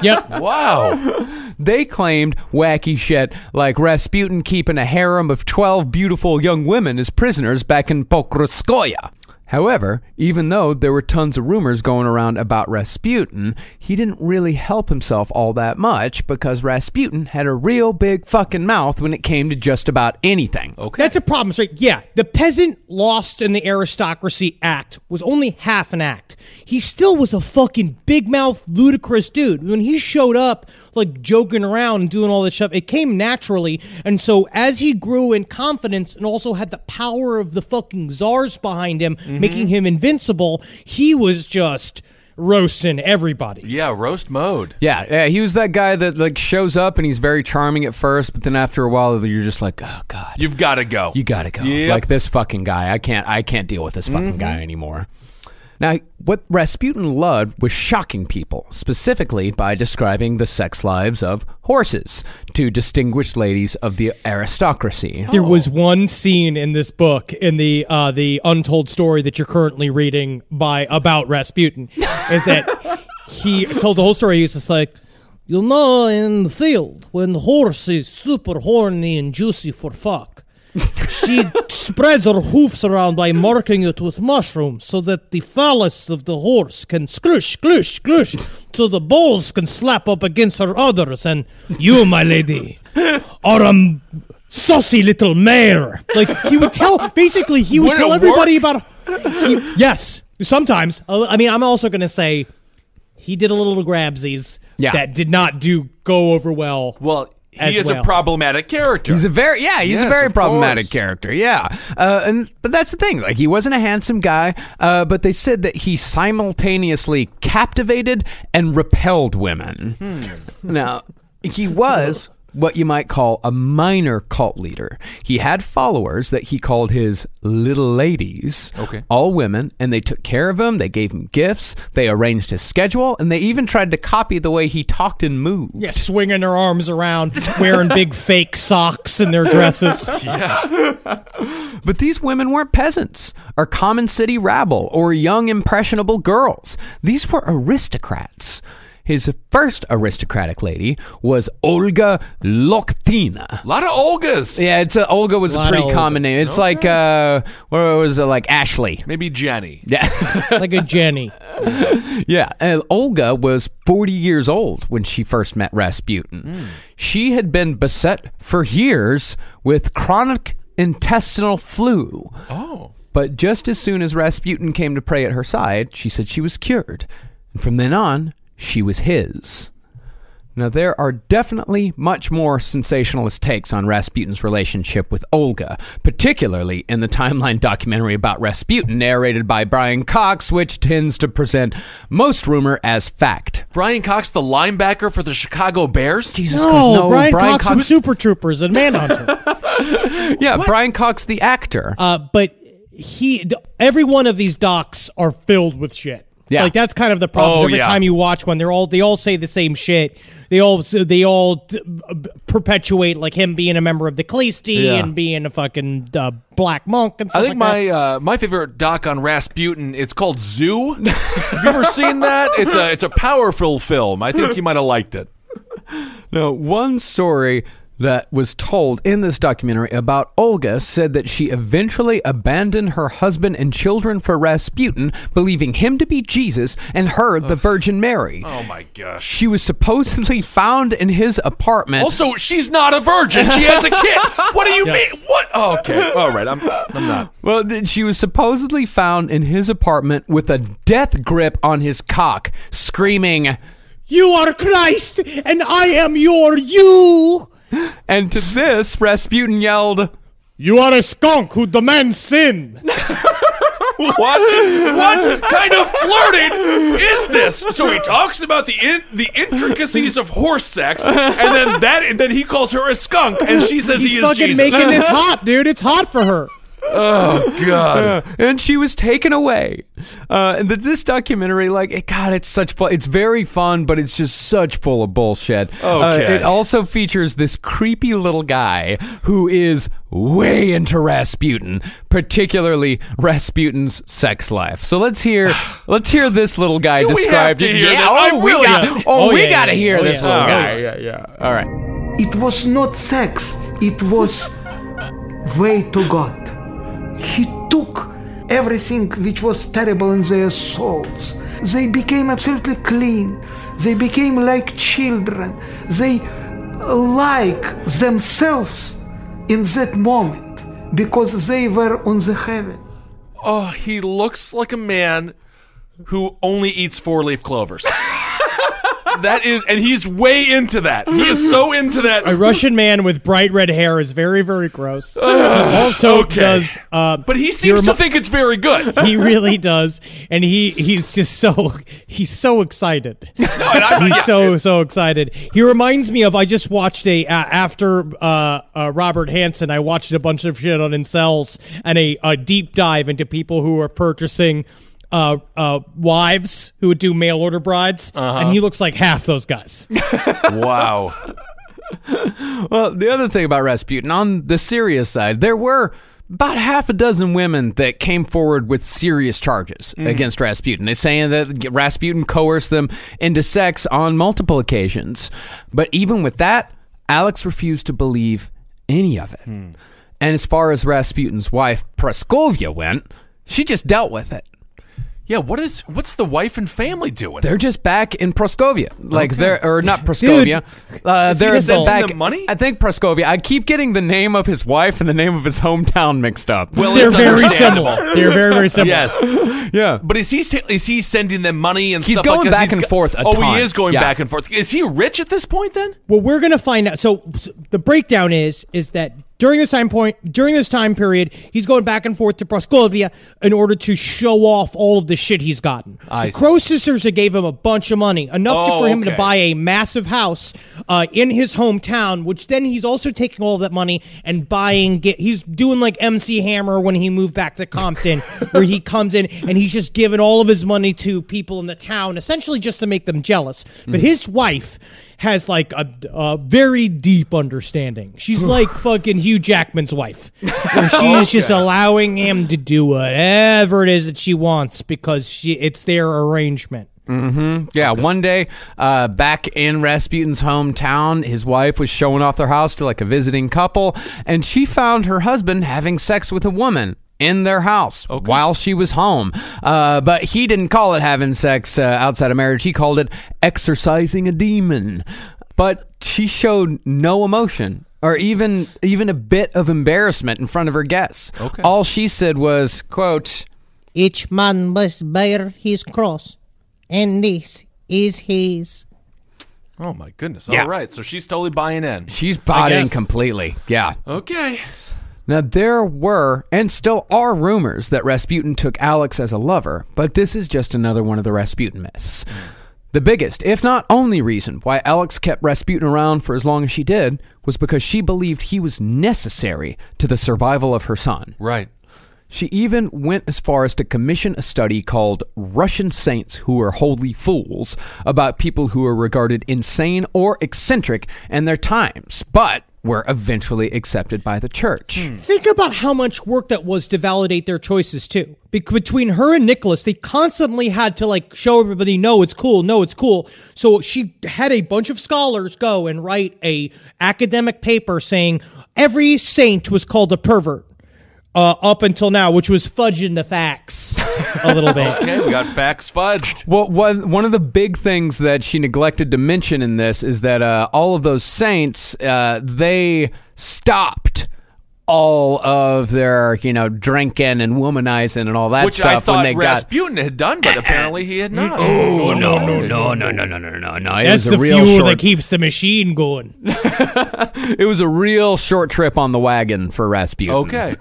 Yep. Wow. They claimed wacky shit like Rasputin keeping a harem of 12 beautiful young women as prisoners back in Pokrovskoye. However, even though there were tons of rumors going around about Rasputin, he didn't really help himself all that much because Rasputin had a real big fucking mouth when it came to just about anything. Okay. That's a problem. So, yeah, the peasant lost in the aristocracy act was only half an act. He still was a fucking big-mouth, ludicrous dude. When he showed up, like, joking around and doing all this stuff, it came naturally. And so as he grew in confidence and also had the power of the fucking czars behind him, making him invincible, he was just roasting everybody. Yeah, roast mode. Yeah, he was that guy that like shows up and he's very charming at first, but then after a while you're just like, oh god, You've got to go. you gotta go. Yep. Like this fucking guy, I can't deal with this fucking guy anymore. Now, what Rasputin loved was shocking people, specifically by describing the sex lives of horses to distinguished ladies of the aristocracy. There was one scene in this book, in the untold story that you're currently reading about Rasputin, is that he tells the whole story. He's just like, you know, in the field, when the horse is super horny and juicy for fuck, she spreads her hoofs around by marking it with mushrooms so that the phallus of the horse can sklush, sklush, sklush, so the balls can slap up against her udders, and you, my lady, are a saucy little mare. Like, he would tell everybody about... yes, sometimes. I mean, I'm also going to say he did a little grabsies that did not go over well. Well, he is a problematic character. He's a very problematic character. Yeah, but that's the thing. Like, he wasn't a handsome guy, but they said that he simultaneously captivated and repelled women. Now, he was what you might call a minor cult leader. He had followers that he called his little ladies, all women, and they took care of him, they gave him gifts, they arranged his schedule, and they even tried to copy the way he talked and moved. Yeah, swinging their arms around, wearing big fake socks in their dresses. But these women weren't peasants, or common city rabble, or young impressionable girls. These were aristocrats. His first aristocratic lady was Olga Loktina. A lot of Olgas. Yeah, Olga was a pretty common name. It's like, what was it, like Ashley? Maybe Jenny. Yeah. Like a Jenny. Yeah, and Olga was 40 years old when she first met Rasputin. She had been beset for years with chronic intestinal flu. Oh. But just as soon as Rasputin came to pray at her side, she said she was cured. And from then on, she was his. Now, there are definitely much more sensationalist takes on Rasputin's relationship with Olga, particularly in the Timeline documentary about Rasputin narrated by Brian Cox, which tends to present most rumor as fact. Brian Cox, the linebacker for the Chicago Bears? Jesus Christ, no, Brian Cox from Super Troopers and Manhunter. Yeah, what? Brian Cox, the actor. But every one of these docs are filled with shit. Yeah. Like, that's kind of the problem. Every time you watch one, they all say the same shit. They all perpetuate like him being a member of the Khaleesi and being a fucking black monk and stuff. I think my favorite doc on Rasputin, it's called Zoo. Have you ever seen that? It's a powerful film. I think you might have liked it. No, one story that was told in this documentary about Olga said that she eventually abandoned her husband and children for Rasputin, believing him to be Jesus and her the Virgin Mary. Oh my gosh. She was supposedly found in his apartment. Also, she's not a virgin. She has a kid. What do you mean? What? Oh, okay. All right. I'm not. Well, she was supposedly found in his apartment with a death grip on his cock, screaming, "You are Christ, and I am your you." And to this, Rasputin yelled, "You are a skunk who demands sin." What kind of flirting is this? So he talks about the intricacies of horse sex, and then he calls her a skunk, and she says he is fucking Jesus. Making this hot, dude. It's hot for her. Oh God! And she was taken away. And this documentary, it's such fun. It's very fun, but it's just such full of bullshit. Okay. It also features this creepy little guy who is way into Rasputin, particularly Rasputin's sex life. So let's hear this little guy described. We gotta hear this little guy. Yeah. All right. It was not sex. It was way to God. He took everything which was terrible in their souls. They became absolutely clean. They became like children. They like themselves in that moment. because they were on the heaven. Oh, he looks like a man who only eats 4-leaf clovers. That is, and he's way into that. He is so into that. A Russian man with bright red hair is very, very gross. Also does, but he seems to think it's very good. He really does, and he's just so excited. He's so excited. He reminds me of, I just watched after Robert Hansen, I watched a bunch of shit on incels and a deep dive into people who are purchasing wives who would do mail order brides, and he looks like half those guys. Wow. Well, the other thing about Rasputin, on the serious side, there were about half a dozen women that came forward with serious charges against Rasputin. They're saying that Rasputin coerced them into sex on multiple occasions. But even with that, Alex refused to believe any of it. And as far as Rasputin's wife, Praskovia, went, she just dealt with it. Yeah, what's the wife and family doing? They're just back in Praskovia, or not Praskovia. They're back. Them money? I think Praskovia. I keep getting the name of his wife and the name of his hometown mixed up. Well, they're very similar. They're very, very similar. Yes. Yeah. But is he sending them money and he's stuff going like back and forth a ton. He is going back and forth. Is he rich at this point then? Well, we're gonna find out. So the breakdown is that during this time period, he's going back and forth to Praskovia in order to show off all of the shit he's gotten. The Crow Sisters gave him a bunch of money, enough for him to buy a massive house in his hometown, which then he's also taking all of that money and he's doing like MC Hammer when he moved back to Compton, where he comes in and he's just giving all of his money to people in the town, essentially just to make them jealous. But his wife has like a very deep understanding. She's like fucking Hugh Jackman's wife, where she is just allowing him to do whatever it is that she wants because it's their arrangement. Yeah, one day, back in Rasputin's hometown, his wife was showing off their house to like a visiting couple, and she found her husband having sex with a woman in their house while she was home. But he didn't call it having sex outside of marriage. He called it exorcising a demon. But she showed no emotion or even a bit of embarrassment in front of her guests. All she said was, quote, "Each man must bear his cross, and this is his." Oh my goodness. Yeah. All right. So she's totally buying in. She's bought in completely. Yeah. Okay. Now, there were, and still are, rumors that Rasputin took Alex as a lover, but this is just another one of the Rasputin myths. The biggest, if not only reason why Alex kept Rasputin around for as long as she did was because she believed he was necessary to the survival of her son. Right. She even went as far as to commission a study called Russian Saints Who Are Holy Fools about people who are regarded insane or eccentric in their times, but were eventually accepted by the church. Think about how much work that was to validate their choices, too. Between her and Nicholas, they constantly had to, like, show everybody, no, it's cool, no, it's cool. So she had a bunch of scholars go and write a academic paper saying every saint was called a pervert. Up until now, which was fudging the facts a little bit. Okay, we got facts fudged. Well, one of the big things that she neglected to mention in this is that all of those saints, they stopped all of their, drinking and womanizing and all that Which stuff. I thought when they Rasputin had done, but apparently he had not. Oh, no. That's the fuel that keeps the machine going. It was a real short trip on the wagon for Rasputin. Okay.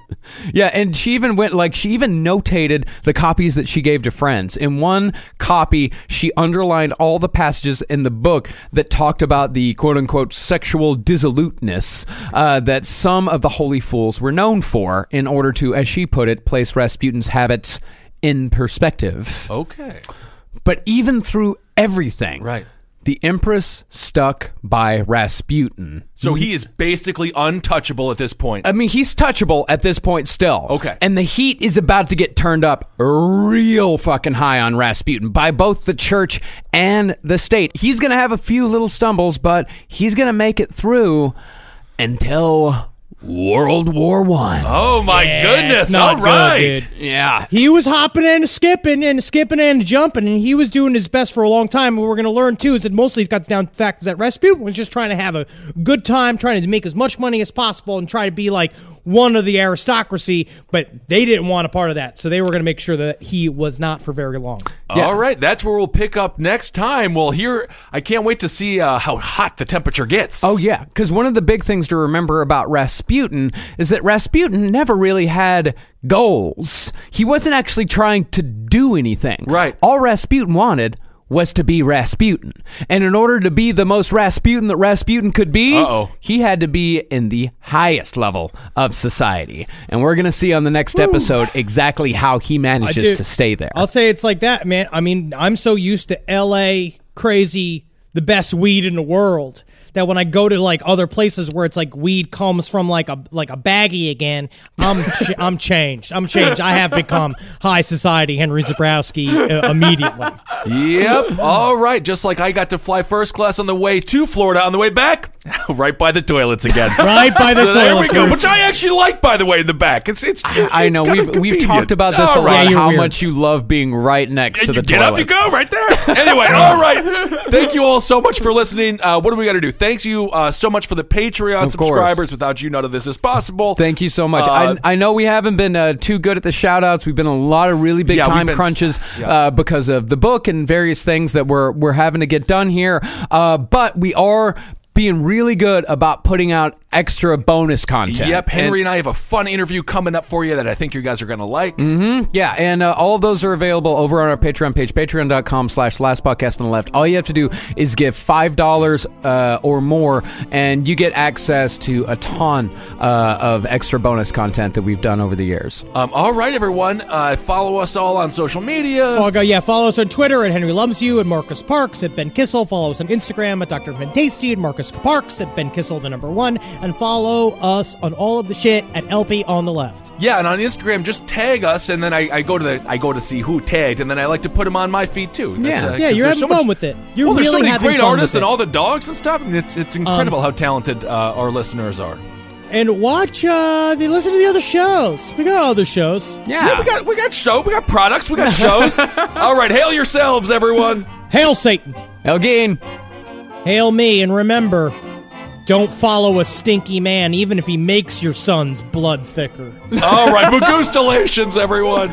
Yeah, and she even notated the copies that she gave to friends. In one copy, she underlined all the passages in the book that talked about the quote-unquote sexual dissoluteness that some of the holy fools were known for in order to, as she put it, place Rasputin's habits in perspective. Okay. But even through everything, right, the Empress stuck by Rasputin. So he is basically untouchable at this point. I mean, he's touchable at this point still. Okay. And the heat is about to get turned up real fucking high on Rasputin by both the church and the state. He's going to have a few little stumbles, but he's going to make it through until World War I. Oh my goodness! It's not All right. good, dude. Yeah. He was hopping and skipping and jumping, and he was doing his best for a long time. What we're going to learn, too, is that mostly he's got down to the fact that Rasputin was just trying to have a good time, trying to make as much money as possible and try to be like one of the aristocracy, but they didn't want a part of that, so they were going to make sure that he was not for very long. Yeah. All right, that's where we'll pick up next time. Well, here, I can't wait to see how hot the temperature gets. Oh, yeah, because one of the big things to remember about Rasputin is that Rasputin never really had goals. He wasn't actually trying to do anything. Right. All Rasputin wanted was to be Rasputin. And in order to be the most Rasputin that Rasputin could be, he had to be in the highest level of society. And we're going to see on the next episode exactly how he manages to stay there. I'll say it's like that, man. I mean, I'm so used to L.A. crazy, the best weed in the world, that when I go to like other places where it's like weed comes from like a baggie again, I'm changed. I have become high society Henry Zabrowski immediately. Yep. All right. Just like I got to fly first class on the way to Florida, on the way back, right by the toilets again. Right by the so there we toilets. go. Which I actually like, by the way, in the back. I know we've talked about this a lot. How much you love being right next to the get toilet. up, you go right there. Anyway, all right. Thank you all so much for listening. What do we got to do? Thanks you so much for the Patreon subscribers. Without you, none of this is possible. Thank you so much. I know we haven't been too good at the shout-outs. We've been a lot of really big time crunches because of the book and various things that we're having to get done here. But we are being really good about putting out extra bonus content. Yep, Henry and I have a fun interview coming up for you that I think you guys are going to like. Mm-hmm. Yeah, and all of those are available over on our Patreon page, patreon.com/lastpodcast on the left. All you have to do is give $5 or more, and you get access to a ton of extra bonus content that we've done over the years. All right, everyone. Follow us all on social media. Follow us on Twitter at Henry Loves You and Marcus Parks at Ben Kissel. Follow us on Instagram at Dr. Van Tasty and Marcus Parks at Ben Kissel, the number 1. And follow us on all of the shit at LP on the left. Yeah, and on Instagram, just tag us, and then I go to see who tagged, and then I like to put them on my feed too. You're having fun with it. You're there's really so many having great fun artists with and it. all the dogs and stuff. And it's incredible how talented our listeners are. And watch, listen to the other shows. We got other shows. Yeah, we got show, we got products, we got shows. All right, hail yourselves, everyone. Hail Satan. Hail Gain. Hail me, and remember, don't follow a stinky man, even if he makes your son's blood thicker. All right, Magustalations, everyone.